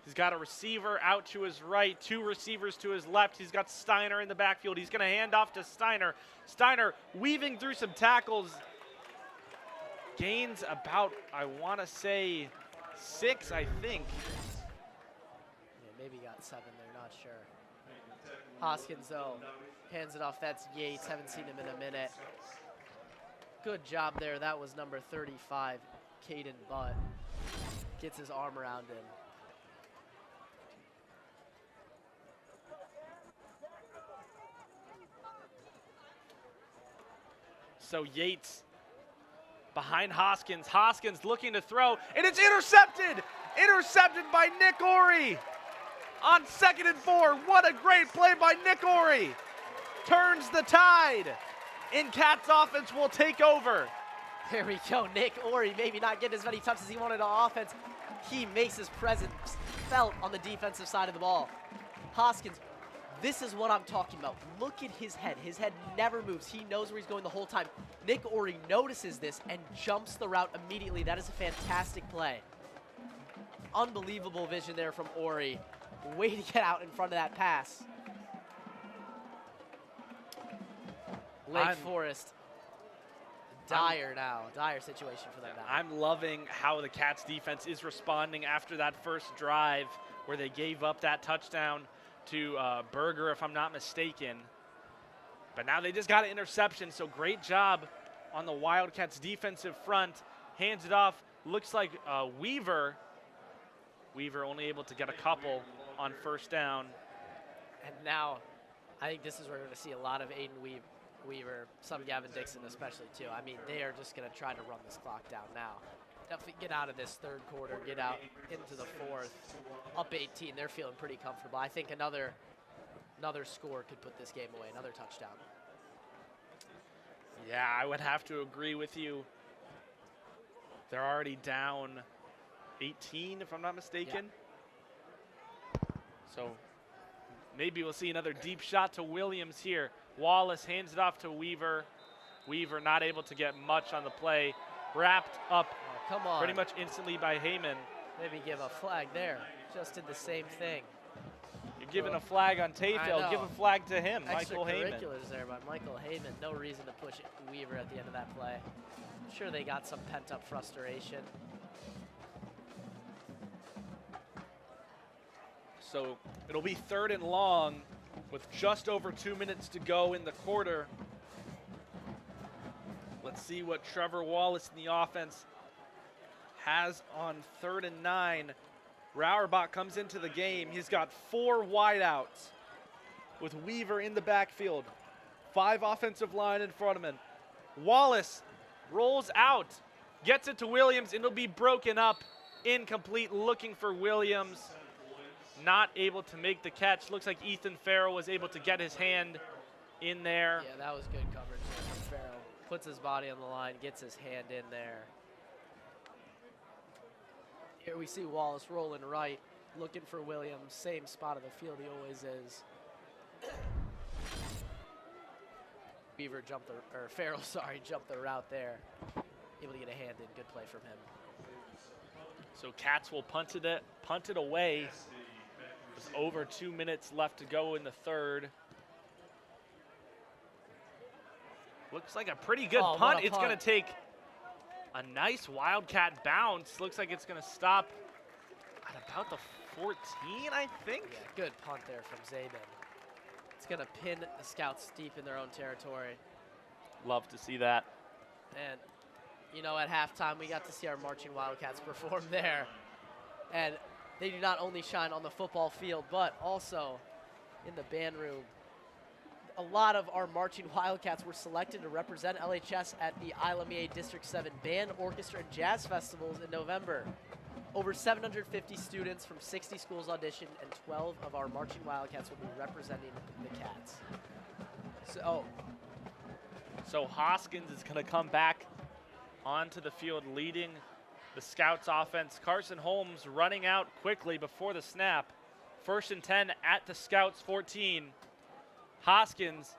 He's got a receiver out to his right, 2 receivers to his left. He's got Steiner in the backfield. He's going to hand off to Steiner. Steiner weaving through some tackles. Gains about, I want to say, 6, I think. Yeah, maybe got 7 there, not sure. Hoskins, though, hands it off. That's Yates. Haven't seen him in a minute. Good job there. That was number 35, Caden Butt. Gets his arm around him. So Yates behind Hoskins. Hoskins looking to throw, and it's intercepted! Intercepted by Nick Ori on 2nd and 4. What a great play by Nick Ori. Turns the tide, and Cats offense will take over. There we go. Nick Ori maybe not getting as many touches as he wanted on offense. He makes his presence felt on the defensive side of the ball. Hoskins, this is what I'm talking about. Look at his head. His head never moves. He knows where he's going the whole time. Nick Ori notices this and jumps the route immediately. That is a fantastic play. Unbelievable vision there from Ori. Way to get out in front of that pass. Lake Forest. Dire now. Dire situation for them now. I'm loving how the Cats defense is responding after that first drive where they gave up that touchdown to Berger, if I'm not mistaken. But now they just got an interception, so great job on the Wildcats defensive front. Hands it off. Looks like Weaver. Weaver only able to get a couple on 1st down. And now, I think this is where we're going to see a lot of Aiden Weaver, some Gavin Dixon especially too. I mean, they are just going to try to run this clock down now. Definitely get out of this 3rd quarter, get out into the 4th. Up 18, they're feeling pretty comfortable. I think another score could put this game away, another touchdown. Yeah, I would have to agree with you. They're already down 18, if I'm not mistaken. Yeah. So maybe we'll see another deep shot to Williams here. Wallace hands it off to Weaver. Weaver not able to get much on the play. Wrapped up come on. Pretty much instantly by Heyman. Maybe give a flag there. Just did the same thing. You're giving a flag on Tayfield. Give a flag to him, Michael Heyman. Extracurriculars there by Michael Heyman. No reason to push Weaver at the end of that play. I'm sure they got some pent-up frustration. So it'll be 3rd and long with just over 2 minutes to go in the quarter. Let's see what Trevor Wallace in the offense has on 3rd and 9. Rauerbach comes into the game. He's got 4 wideouts with Weaver in the backfield. 5 offensive line in front of him. Wallace rolls out, gets it to Williams, and it'll be broken up, incomplete, looking for Williams. Not able to make the catch. Looks like Ethan Farrell was able to get his hand in there. Yeah, that was good coverage there from Farrell. Puts his body on the line, gets his hand in there. Here we see Wallace rolling right, looking for Williams. Same spot of the field he always is. Beaver jumped the, or Farrell, sorry, jumped the route there. Able to get a hand in. Good play from him. So Cats will punt it away. There's over 2 minutes left to go in the third. Looks like a pretty good punt. It's going to take a nice Wildcat bounce. Looks like it's going to stop at about the 14, I think. Yeah, good punt there from Zabin. It's going to pin the Scouts deep in their own territory. Love to see that. And, you know, at halftime, we got to see our marching Wildcats perform there. And they do not only shine on the football field, but also in the band room. A lot of our marching Wildcats were selected to represent LHS at the ILMEA District 7 Band, Orchestra, and Jazz Festivals in November. Over 750 students from 60 schools auditioned, and 12 of our marching Wildcats will be representing the Cats. So Hoskins is going to come back onto the field leading the Scouts offense. Carson Holmes running out quickly before the snap. 1st and 10 at the Scouts 14. Hoskins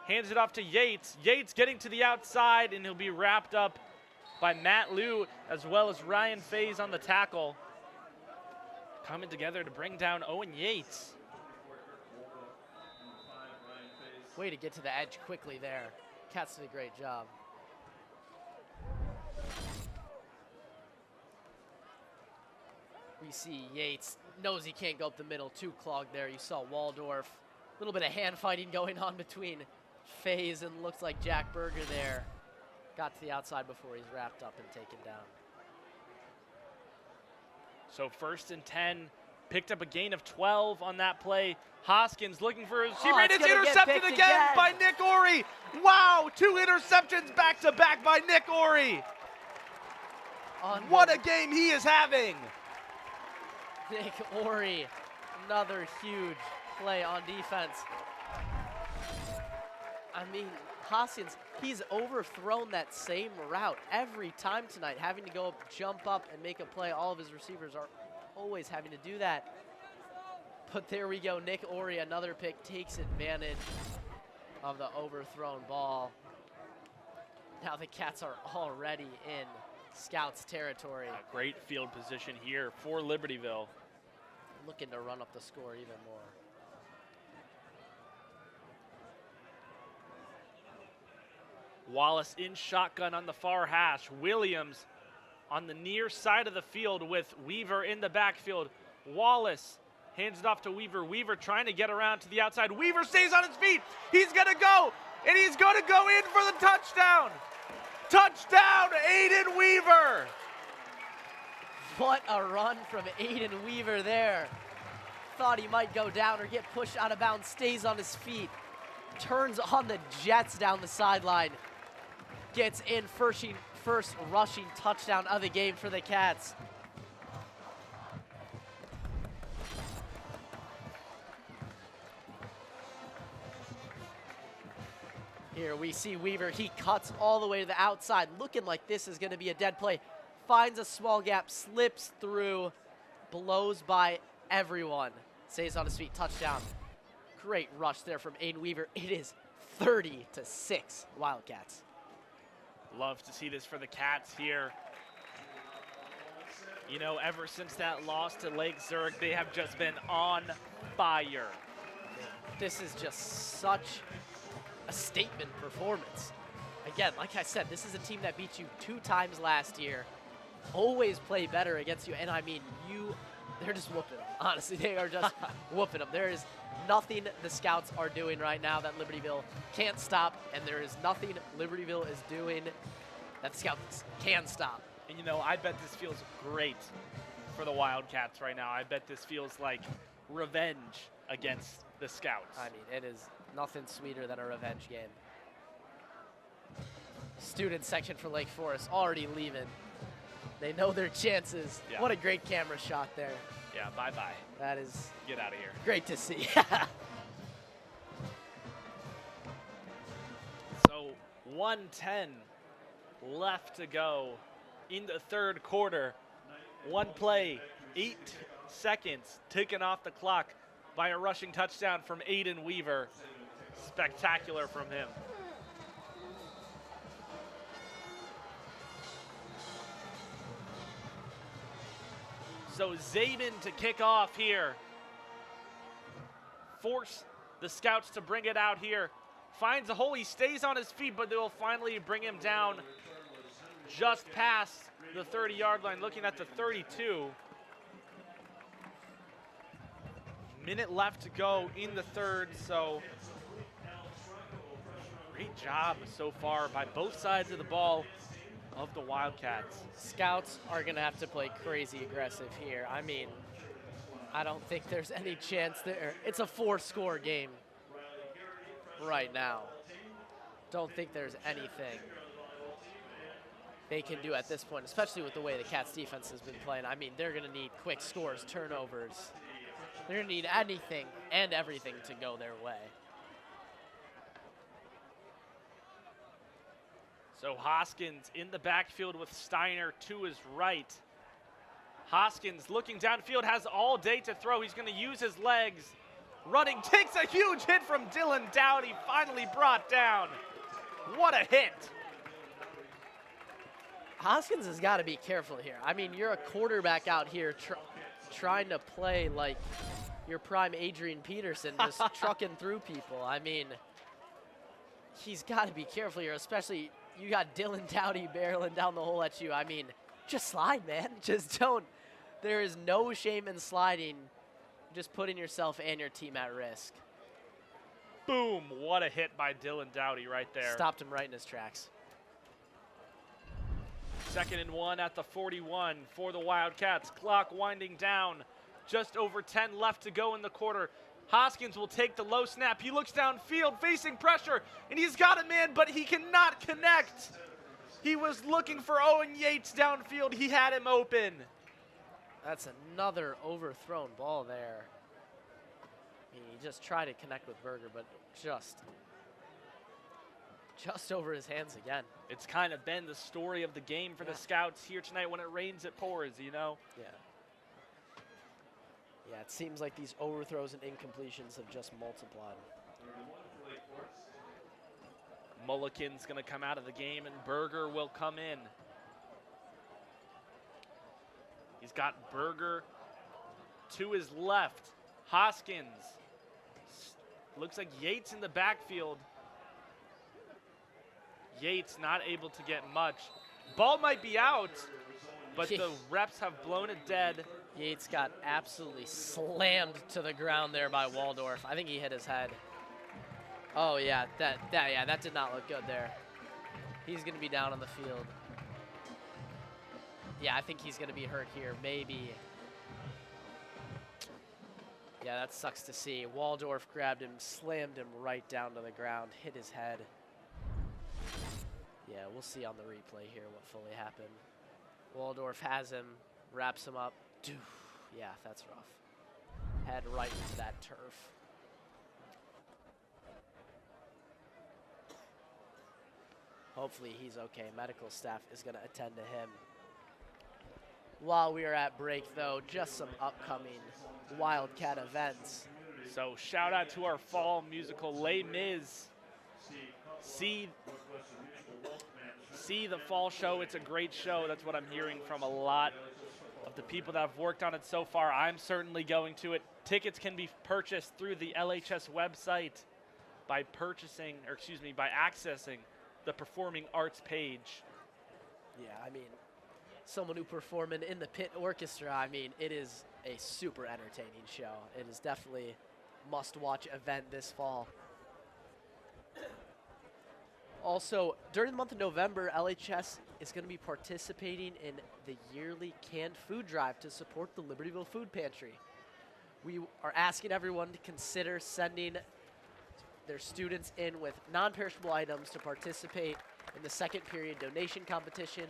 hands it off to Yates. Yates getting to the outside, and he'll be wrapped up by Matt Liu as well as Ryan Faze on the tackle. Coming together to bring down Owen Yates. Way to get to the edge quickly there. Cats did a great job. We see Yates knows he can't go up the middle, too clogged there. You saw Waldorf. A little bit of hand fighting going on between Faze and looks like Jack Berger there. Got to the outside before he's wrapped up and taken down. So 1st and 10, picked up a gain of 12 on that play. Hoskins looking for his receiver, and it's intercepted again by Nick Ori. Wow, 2 interceptions back to back by Nick Ori. What a game he is having. Nick Ori, another huge play on defense. I mean, Hoskins, he's overthrown that same route every time tonight, having to go up, jump up, and make a play. All of his receivers are always having to do that. But there we go, Nick Ori, another pick, takes advantage of the overthrown ball. Now the Cats are already in Scouts territory. A great field position here for Libertyville. Looking to run up the score even more. Wallace in shotgun on the far hash. Williams on the near side of the field with Weaver in the backfield. Wallace hands it off to Weaver. Weaver trying to get around to the outside. Weaver stays on his feet. He's going to go, and he's going to go in for the touchdown. Touchdown, Aiden Weaver. What a run from Aiden Weaver there. Thought he might go down or get pushed out of bounds, stays on his feet, turns on the jets down the sideline, gets in first rushing touchdown of the game for the Cats. Here we see Weaver, he cuts all the way to the outside, looking like this is going to be a dead play. Finds a small gap, slips through, blows by everyone. Stays on his feet, touchdown. Great rush there from Aiden Weaver. It is 30-6 Wildcats. Love to see this for the Cats here. You know, ever since that loss to Lake Zurich, they have just been on fire. This is just such a statement performance. Again, like I said, this is a team that beat you 2 times last year. Always play better against you, and I mean, they're just whooping them. Honestly, they are just whooping them. There is nothing the Scouts are doing right now that Libertyville can't stop, and there is nothing Libertyville is doing that the Scouts can stop. And you know, I bet this feels great for the Wildcats right now. I bet this feels like revenge against the Scouts. I mean, it is nothing sweeter than a revenge game. Student section for Lake Forest already leaving. They know their chances. Yeah. What a great camera shot there. Yeah, bye-bye. That is Get out of here. great to see. So 1:10 left to go in the third quarter. One play, 8 seconds ticking off the clock by a rushing touchdown from Aiden Weaver. Spectacular from him. So Zabin to kick off here. Force the Scouts to bring it out here. Finds a hole, he stays on his feet, but they will finally bring him down just past the 30-yard line, looking at the 32. Minute left to go in the third, so great job so far by both sides of the ball of the Wildcats. Scouts are going to have to play crazy aggressive here. I mean, I don't think there's any chance there. It's a 4-score game right now. Don't think there's anything they can do at this point, especially with the way the Cats defense has been playing. I mean, they're going to need quick scores, turnovers. They're going to need anything and everything to go their way. So Hoskins in the backfield with Steiner to his right. Hoskins looking downfield, has all day to throw. He's going to use his legs. Running, takes a huge hit from Dylan Dowdy, finally brought down. What a hit. Hoskins has got to be careful here. I mean, you're a quarterback out here trying to play like your prime Adrian Peterson, just trucking through people. I mean, he's got to be careful here, especially you got Dylan Dowdy barreling down the hole at you. I mean, just slide, man. Just don't. There is no shame in sliding, just putting yourself and your team at risk. Boom, what a hit by Dylan Dowdy right there. Stopped him right in his tracks. 2nd and 1 at the 41 for the Wildcats. Clock winding down. Just over 10 left to go in the quarter. Hoskins will take the low snap. He looks downfield, facing pressure, and he's got a man, but he cannot connect. He was looking for Owen Yates downfield. He had him open. That's another overthrown ball there. I mean, he just tried to connect with Berger, but just over his hands again. It's kind of been the story of the game for the Scouts here tonight. When it rains, it pours, you know? Yeah. Yeah, it seems like these overthrows and incompletions have just multiplied. Mulligan's going to come out of the game, and Berger will come in. He's got Berger to his left. Hoskins. Looks like Yates in the backfield. Yates not able to get much. Ball might be out, but the reps have blown it dead. Yates got absolutely slammed to the ground there by Waldorf. I think he hit his head. Oh yeah, that did not look good there. He's gonna be down on the field. Yeah, I think he's gonna be hurt here, maybe. Yeah, that sucks to see. Waldorf grabbed him, slammed him right down to the ground, hit his head. Yeah, we'll see on the replay here what fully happened. Waldorf has him, wraps him up. Yeah, that's rough. Head right into that turf. Hopefully he's okay. Medical staff is going to attend to him. While we are at break, though, just some upcoming Wildcat events. So shout out to our fall musical, Les Mis. See the fall show. It's a great show. That's what I'm hearing from a lot of the people that have worked on it so far. I'm certainly going to it. Tickets can be purchased through the LHS website by accessing the Performing Arts page. Yeah, I mean, someone who performed in the pit orchestra, I mean, it is a super entertaining show. It is definitely a must-watch event this fall. Also, during the month of November, LHS is going to be participating in the yearly canned food drive to support the Libertyville Food Pantry. We are asking everyone to consider sending their students in with non-perishable items to participate in the second period donation competition.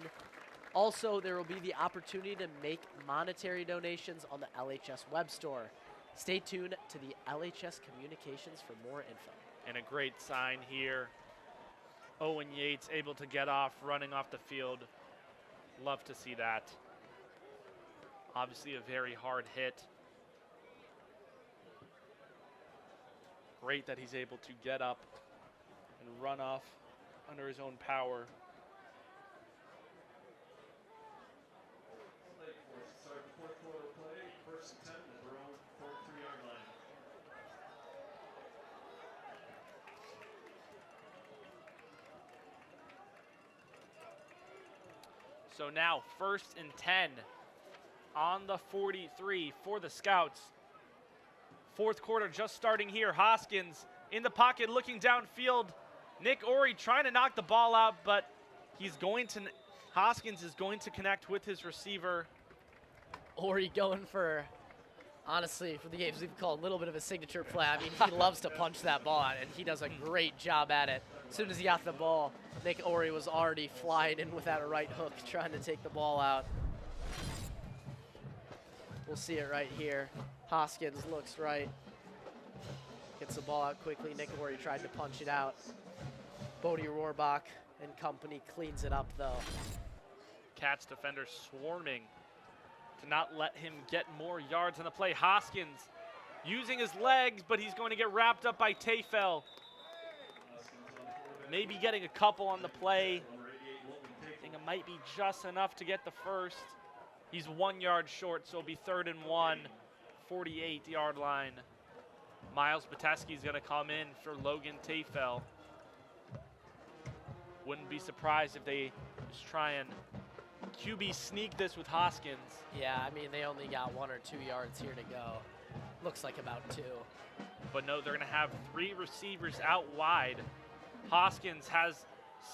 Also, there will be the opportunity to make monetary donations on the LHS web store. Stay tuned to the LHS Communications for more info. And a great sign here. Owen Yates able to get off, running off the field. Love to see that. Obviously a very hard hit. Great that he's able to get up and run off under his own power. Start the fourth quarter play, first and 10 at their own 43-yard line. So now 1st and 10 on the 43 for the Scouts. Fourth quarter just starting here. Hoskins in the pocket looking downfield. Nick Ori trying to knock the ball out, but Hoskins is going to connect with his receiver. Ori going for, honestly, for the games we've called a little bit of a signature play. I mean, he loves to punch that ball out, and he does a great job at it. As soon as he got the ball, Nick Ori was already flying in with that right hook, trying to take the ball out. We'll see it right here. Hoskins looks right. Gets the ball out quickly. Nick Ori tried to punch it out. Bodie Rohrbach and company cleans it up, though. Cats defenders swarming to not let him get more yards on the play. Hoskins using his legs, but he's going to get wrapped up by Tafel. Maybe getting a couple on the play. I think it might be just enough to get the first. He's 1 yard short, so it'll be 3rd and 1, 48-yard line. Miles Bateski's going to come in for Logan Tafel. Wouldn't be surprised if they just try and QB sneak this with Hoskins. Yeah, I mean, they only got 1 or 2 yards here to go. Looks like about 2. But no, they're going to have 3 receivers out wide. Hoskins has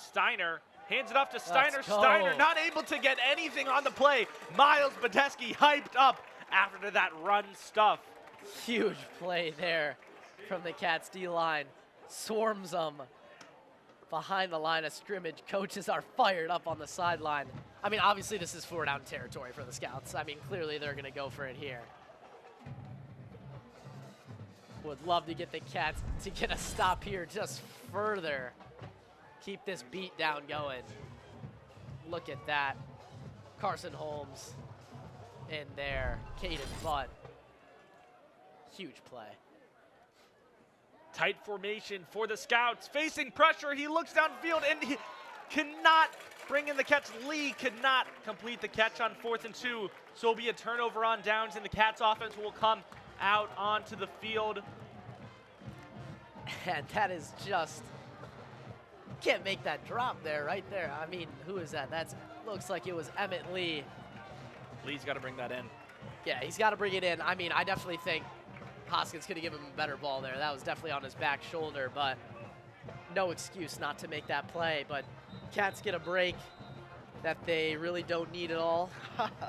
Steiner, hands it off to Steiner. Steiner not able to get anything on the play. Miles Bateski hyped up after that run stuff. Huge play there from the Cats D-line. Swarms them behind the line of scrimmage. Coaches are fired up on the sideline. I mean, obviously this is 4-down territory for the Scouts. I mean, clearly they're going to go for it here. Would love to get the Cats to get a stop here just further. Keep this beat down going. Look at that. Carson Holmes in there. Caden Butt. Huge play. Tight formation for the Scouts. Facing pressure, he looks downfield and he cannot bring in the catch. Lee could not complete the catch on 4th and 2. So it'll be a turnover on downs and the Cats offense will come out onto the field. And that is just, can't make that drop there, right there. I mean, who is that? That looks like it was Emmett Lee. Lee's got to bring that in. Yeah, he's got to bring it in. I mean, I definitely think Hoskins could have given him a better ball there. That was definitely on his back shoulder, but no excuse not to make that play. But Cats get a break that they really don't need at all,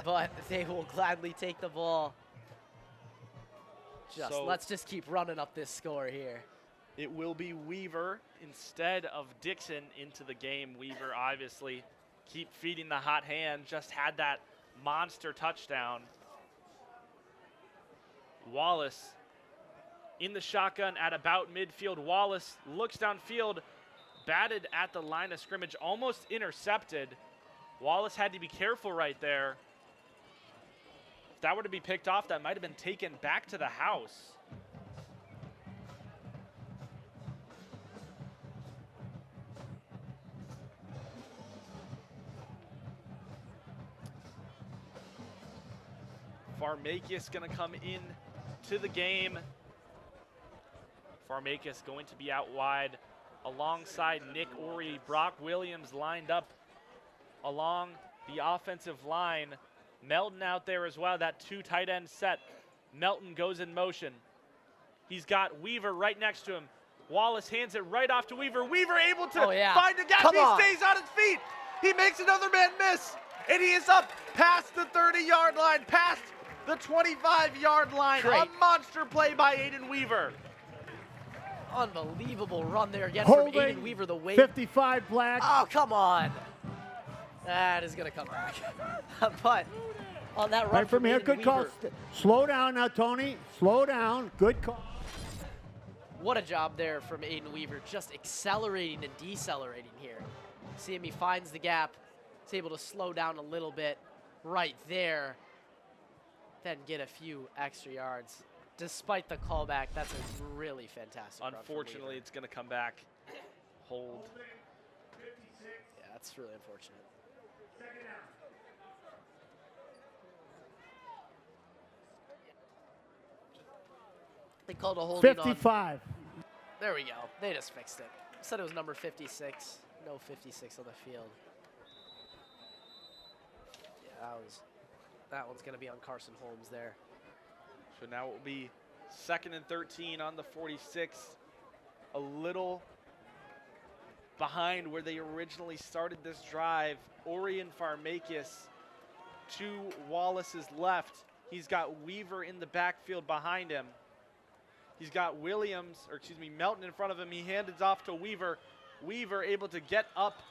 but they will gladly take the ball. Let's just keep running up this score here. It will be Weaver instead of Dixon into the game. Weaver obviously keep feeding the hot hand, just had that monster touchdown. Wallace in the shotgun at about midfield. Wallace looks downfield, batted at the line of scrimmage, almost intercepted. Wallace had to be careful right there. If that were to be picked off, that might have been taken back to the house. Farmakis going to come in to the game. Farmakis going to be out wide alongside Nick Ori. Brock Williams lined up along the offensive line. Melton out there as well, that 2 tight end set. Melton goes in motion. He's got Weaver right next to him. Wallace hands it right off to Weaver. Weaver able to find a gap. He stays on his feet. He makes another man miss. And he is up past the 30-yard line, past the 25-yard line. Great. A monster play by Aiden Weaver. Unbelievable run there again from Aiden Holding Weaver, the weight. 55 black. Oh, come on. That is going to come back. But on that run Right from here, Aiden good call. Weaver, Slow down now, Tony. Slow down. Good call. what a job there from Aiden Weaver, just accelerating and decelerating here. See him, he finds the gap. He's able to slow down a little bit right there, then get a few extra yards. Despite the callback, that's a really fantastic run from Unfortunately, Weaver. it's going to come back. Hold. Yeah, that's really unfortunate. They called a holding on. 55. There we go. They just fixed it. Said it was number 56. No 56 on the field. Yeah, that one's going to be on Carson Holmes there. So now it will be 2nd and 13 on the 46. A little behind where they originally started this drive. Orion Farmakis to Wallace's left. He's got Weaver in the backfield behind him. He's got Melton in front of him. He handed off to Weaver. Weaver able to get up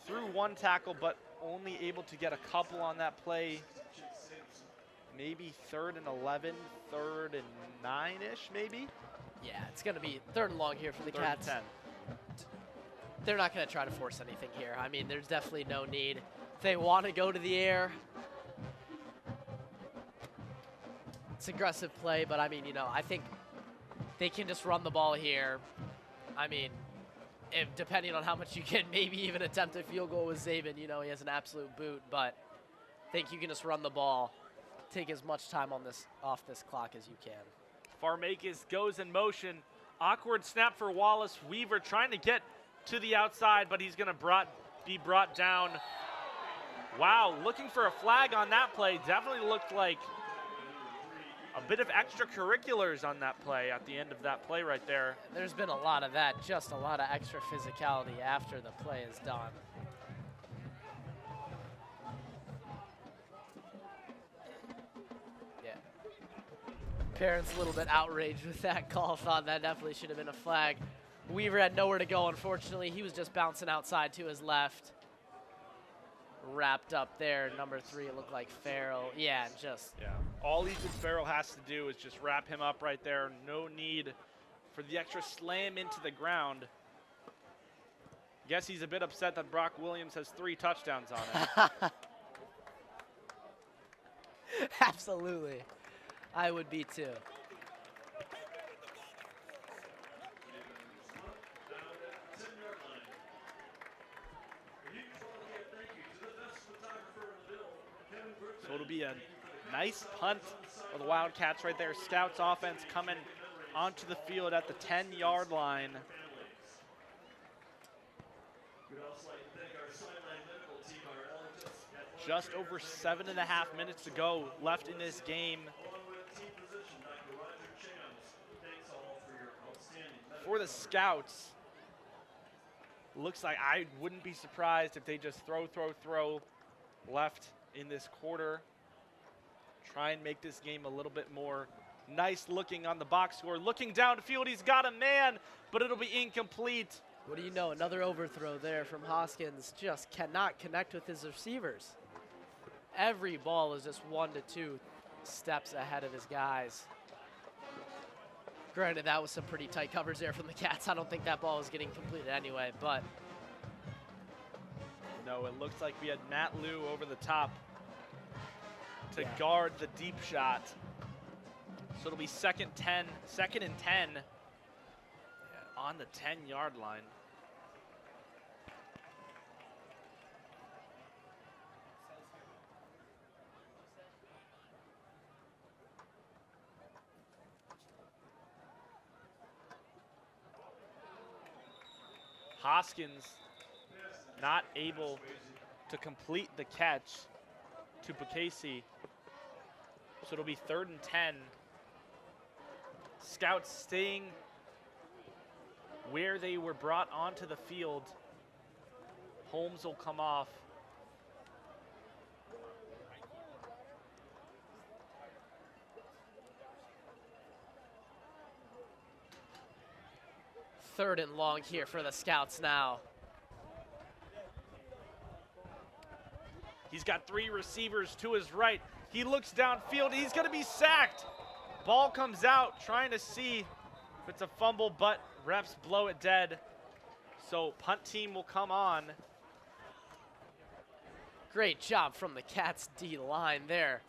through one tackle, but only able to get a couple on that play. Maybe 3rd and 11, 3rd and 9-ish, maybe? Yeah, it's going to be 3rd and long here for the 3rd Cats. and 10. They're not going to try to force anything here. I mean, there's definitely no need. If they want to go to the air, it's aggressive play, but I mean, I think they can just run the ball here. I mean, if depending on how much you can, maybe even attempt a field goal with Zabin. He has an absolute boot, but I think you can just run the ball, take as much time on off this clock as you can. Farmakis goes in motion. Awkward snap for Wallace. Weaver trying to get to the outside, but he's going to be brought down. Wow, looking for a flag on that play. Definitely looked like a bit of extracurriculars on that play at the end of that play right there. There's been a lot of that, just a lot of extra physicality after the play is done. Yeah. Parents a little bit outraged with that call, thought that definitely should have been a flag. Weaver had nowhere to go, unfortunately. He was just bouncing outside to his left. Wrapped up there, number 3, it looked like Farrell. Yeah. All Ethan Farrell has to do is just wrap him up right there. No need for the extra slam into the ground. Guess he's a bit upset that Brock Williams has 3 touchdowns on him. Absolutely. I would be too. So it'll be a nice punt of the Wildcats right there. Scouts offense coming onto the field at the 10-yard line. Just over 7.5 minutes to go left in this game. For the Scouts, looks like I wouldn't be surprised if they just throw left in this quarter. Try and make this game a little bit more nice looking on the box score. Looking downfield, he's got a man, but it'll be incomplete. What do you know? Another overthrow there from Hoskins. Just cannot connect with his receivers. Every ball is just 1 to 2 steps ahead of his guys. Granted, that was some pretty tight covers there from the Cats. I don't think that ball was getting completed anyway, but. No, it looks like we had Matt Liu over the top to guard the deep shot. So it'll be 2nd and 10 on the 10-yard line. Hoskins not able to complete the catch to Bukasi. So it'll be 3rd and 10. Scouts staying where they were brought onto the field. Holmes will come off. 3rd and long here for the Scouts now. He's got 3 receivers to his right. He looks downfield. He's going to be sacked. Ball comes out, trying to see if it's a fumble, but refs blow it dead. So punt team will come on. Great job from the Cats D-line there.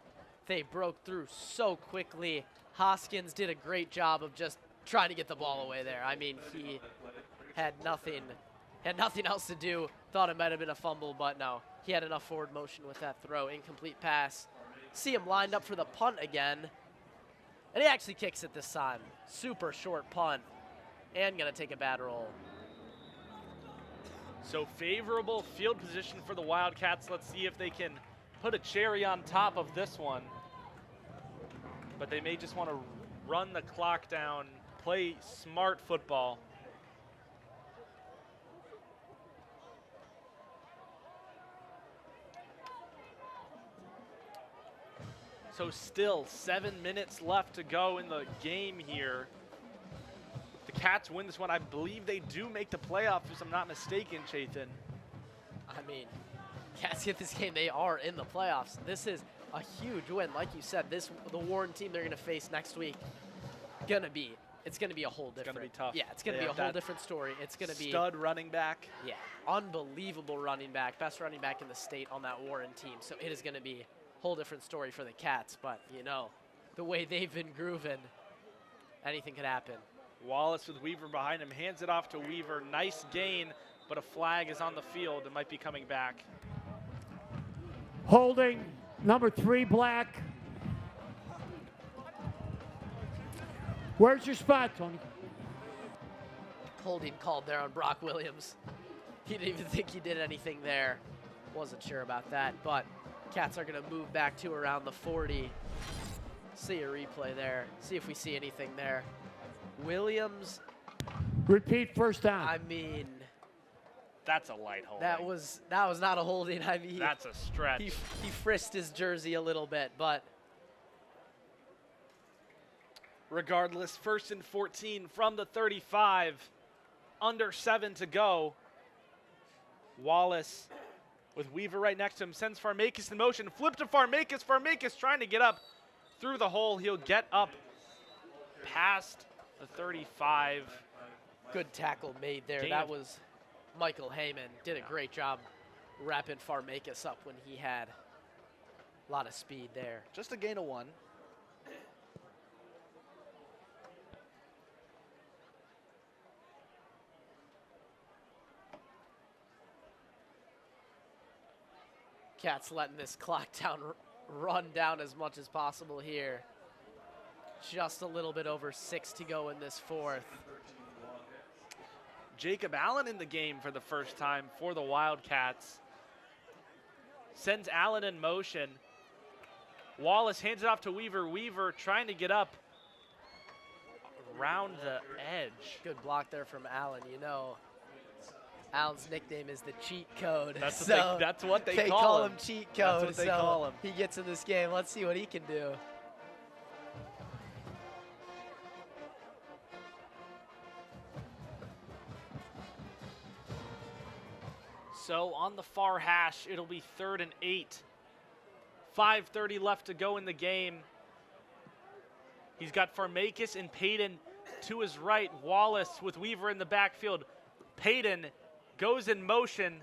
They broke through so quickly. Hoskins did a great job of just trying to get the ball away there. I mean, he had nothing else to do. Thought it might have been a fumble, but no. He had enough forward motion with that throw. Incomplete pass. See him lined up for the punt again. And he actually kicks it this time. Super short punt. And gonna take a bad roll. So favorable field position for the Wildcats. Let's see if they can put a cherry on top of this one. But they may just want to run the clock down, play smart football. So still 7 minutes left to go in the game here. The Cats win this one. I believe they do make the playoffs, if I'm not mistaken, Chathan. I mean, Cats get this game, they are in the playoffs. This is a huge win. Like you said, the Warren team they're going to face next week, it's going to be a whole different. It's going to be tough. Yeah, it's going to be a whole different story. It's going to be stud running back. Yeah, unbelievable running back, best running back in the state on that Warren team. So it is going to be a whole different story for the Cats. But you know, the way they've been grooving, anything could happen. Wallace with Weaver behind him, hands it off to Weaver. Nice gain, but a flag is on the field. It might be coming back. Holding, number 3, Black. Where's your spot, Tony? Holding called there on Brock Williams. He didn't even think he did anything there. Wasn't sure about that, but Cats are going to move back to around the 40. See a replay there. See if we see anything there. Williams. Repeat, first down. I mean, that's a light holding. that was not a holding. I mean, that's a stretch. He frisked his jersey a little bit, but regardless, 1st and 14 from the 35. Under 7 to go. Wallace with Weaver right next to him, sends Farmakis in motion. Flip to Farmakis. Farmakis trying to get up through the hole. He'll get up past the 35. Good tackle made there. That was Michael Heyman. Did a great job wrapping Farmakis up when he had a lot of speed there. Just a gain of 1. Cats letting this clock down, run down as much as possible here. Just a little bit over 6 to go in this 4th. Jacob Allen in the game for the first time for the Wildcats. Sends Allen in motion. Wallace hands it off to Weaver. Weaver trying to get up around the edge. Good block there from Allen. You know, Allen's nickname is the cheat code. That's what what they call him. Cheat code. That's what they call him. He gets in this game. Let's see what he can do. So on the far hash, it'll be 3rd and 8. 5:30 left to go in the game. He's got Farmakis and Payton to his right. Wallace with Weaver in the backfield. Payton goes in motion.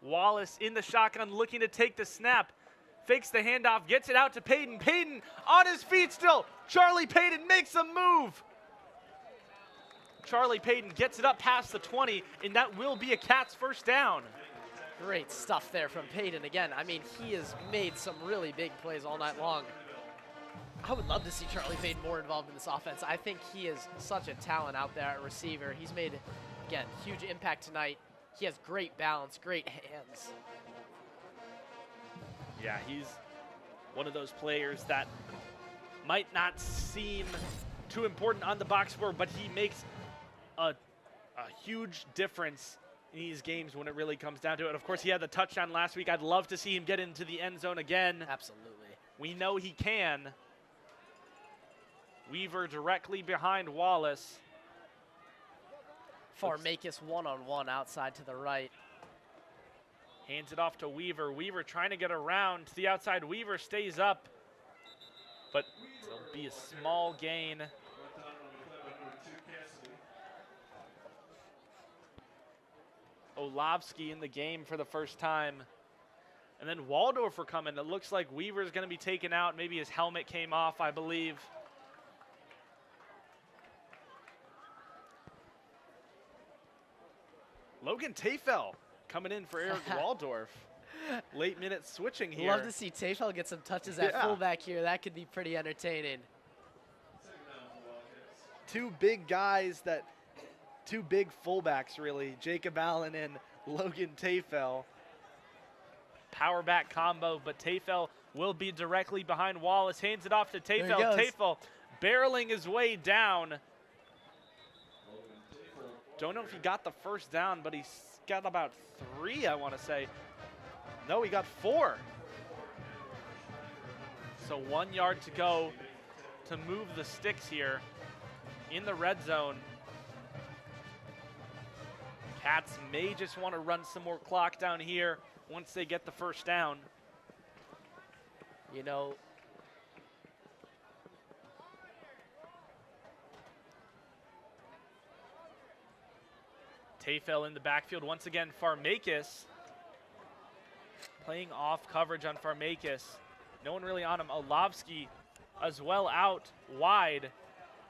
Wallace in the shotgun looking to take the snap. Fakes the handoff, gets it out to Payton. Payton on his feet still. Charlie Payton makes a move. Charlie Payton gets it up past the 20, and that will be a Cats first down. Great stuff there from Payton again. I mean, he has made some really big plays all night long. I would love to see Charlie Payton more involved in this offense. I think he is such a talent out there at receiver. He's made, again, huge impact tonight. He has great balance, great hands. Yeah, he's one of those players that might not seem too important on the box score, but he makes a huge difference in these games when it really comes down to it. Of course, he had the touchdown last week. I'd love to see him get into the end zone again. Absolutely. We know he can. Weaver directly behind Wallace. Farmakis one-on-one outside to the right. Hands it off to Weaver. Weaver trying to get around to the outside. Weaver stays up, but it'll be a small gain. Olavsky in the game for the first time. And then Waldorf are coming. It looks like Weaver's going to be taken out. Maybe his helmet came off, I believe. Logan Tafel coming in for Eric Waldorf. Late minute switching here. Love to see Tafel get some touches at fullback here. That could be pretty entertaining. Two big guys two big fullbacks really. Jacob Allen and Logan Tafel. Power back combo, but Tafel will be directly behind Wallace. Hands it off to Tafel. Tafel barreling his way down. Don't know if he got the first down, but he's got about 3, I want to say. No, he got 4. So 1 yard to go to move the sticks here in the red zone. Cats may just want to run some more clock down here once they get the first down. You know, Tafel in the backfield once again. Farmakis playing off coverage on Farmakis. No one really on him. Olavsky as well out wide.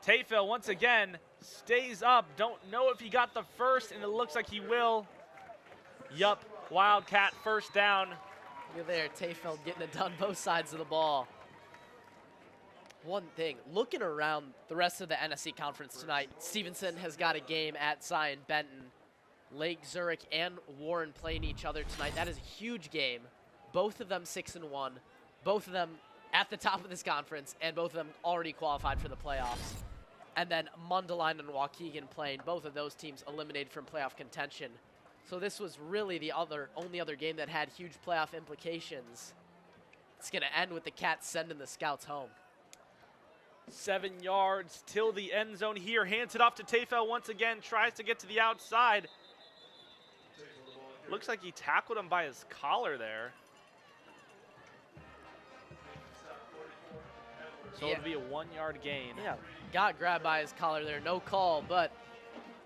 Tafel once again stays up. Don't know if he got the first, and it looks like he will. Yup, Wildcat first down. You're there, Tafel getting it done both sides of the ball. One thing, looking around the rest of the NFC Conference tonight, Stevenson has got a game at Zion Benton. Lake Zurich and Warren playing each other tonight. That is a huge game. Both of them 6-1. Both of them at the top of this conference, and both of them already qualified for the playoffs. And then Mundelein and Waukegan playing. Both of those teams eliminated from playoff contention. So this was really the only other game that had huge playoff implications. It's going to end with the Cats sending the Scouts home. 7 yards till the end zone here. Hands it off to Tafel once again. Tries to get to the outside. Looks like he tackled him by his collar there. So it'll be a 1 yard gain. Yeah, got grabbed by his collar there. No call, but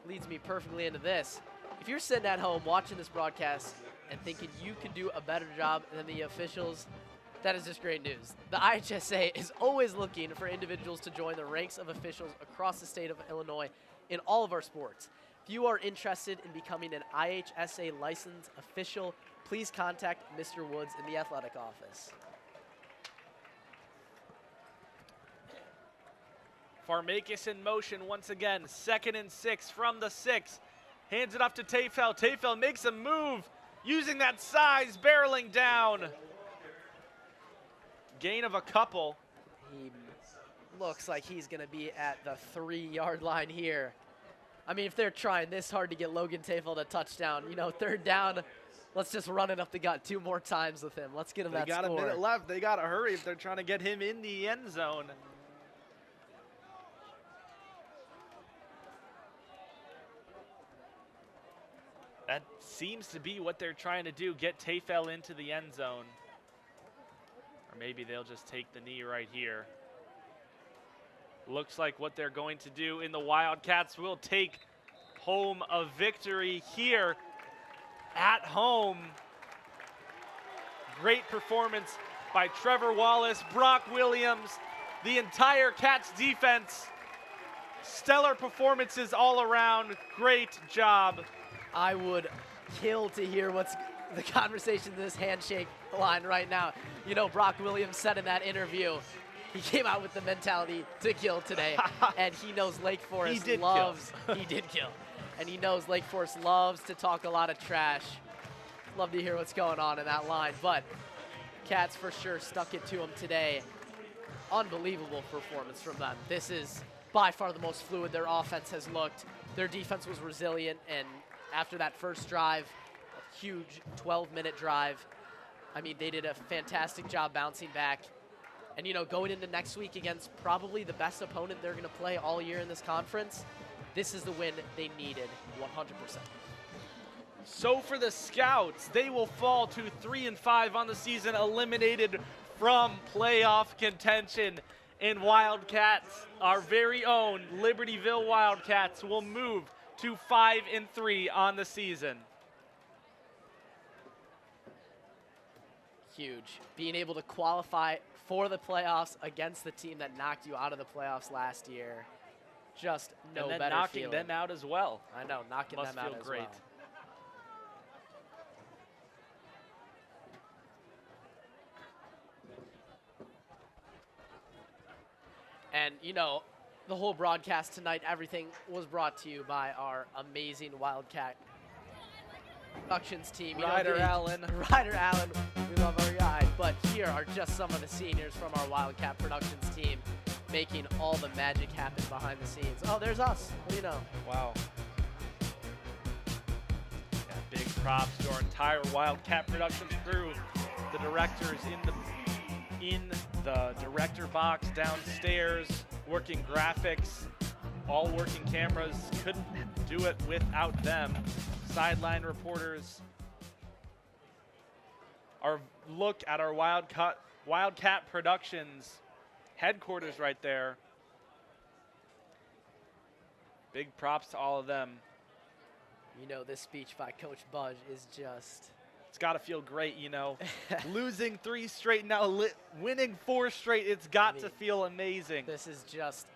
leads me perfectly into this. If you're sitting at home watching this broadcast and thinking you could do a better job than the officials, that is just great news. The IHSA is always looking for individuals to join the ranks of officials across the state of Illinois in all of our sports. If you are interested in becoming an IHSA licensed official, please contact Mr. Woods in the athletic office. Farmakis in motion once again. 2nd and 6 from the 6. Hands it off to Tafel. Tafel makes a move using that size, barreling down. Gain of a couple. He looks like he's going to be at the 3 yard line here. I mean, if they're trying this hard to get Logan Tafel to touchdown, you know, 3rd down, let's just run it up the gut 2 more times with him. Let's get him that score. They got a minute left. They got to hurry if they're trying to get him in the end zone. That seems to be what they're trying to do, get Tafel into the end zone. Or maybe they'll just take the knee right here. Looks like what they're going to do, in the Wildcats will take home a victory here at home. Great performance by Trevor Wallace, Brock Williams, the entire Cats defense. Stellar performances all around. Great job. I would kill to hear what's the conversation in this handshake line right now. You know, Brock Williams said in that interview, he came out with the mentality to kill today, and he knows Lake Forest loves. He did kill, and he knows Lake Forest loves to talk a lot of trash. Love to hear what's going on in that line, but Cats for sure stuck it to him today. Unbelievable performance from them. This is by far the most fluid their offense has looked. Their defense was resilient, and after that first drive, a huge 12-minute drive, I mean, they did a fantastic job bouncing back. And, you know, going into next week against probably the best opponent they're going to play all year in this conference, this is the win they needed 100%. So for the Scouts, they will fall to 3-5 on the season, eliminated from playoff contention. And Wildcats, our very own Libertyville Wildcats, will move to 5-3 on the season. Huge. Being able to qualify for the playoffs against the team that knocked you out of the playoffs last year. Just no and then better knocking feeling. them out as well. I know, knocking Must them out feel as great. well. And, you know, the whole broadcast tonight, everything was brought to you by our amazing Wildcat Productions team. You know, Ryder Allen. Ryder Allen, we love our guy. But here are just some of the seniors from our Wildcat Productions team making all the magic happen behind the scenes. Oh, there's us. What do you know? Wow. Yeah, big props to our entire Wildcat Productions crew. The directors in the director box downstairs, working graphics, all working cameras. Couldn't do it without them. Sideline reporters. Our look at our Wildcat Productions headquarters right there. Big props to all of them. You know, this speech by Coach Budge is just... It's got to feel great, you know. Losing 3 straight, now winning 4 straight, it's got to feel amazing. This is just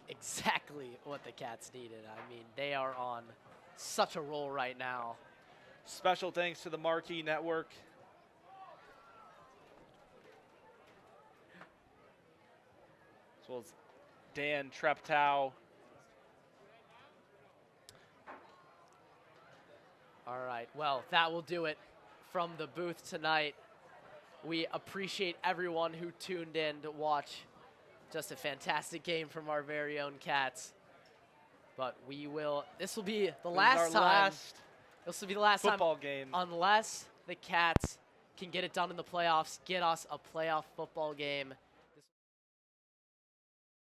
exactly what the Cats needed. I mean, they are on such a roll right now. Special thanks to the Marquee Network. As well as Dan Treptow. All right, well, that will do it from the booth tonight. We appreciate everyone who tuned in to watch just a fantastic game from our very own Cats. But this will be the last time. This will be the last football time game. Unless the Cats can get it done in the playoffs, get us a playoff football game.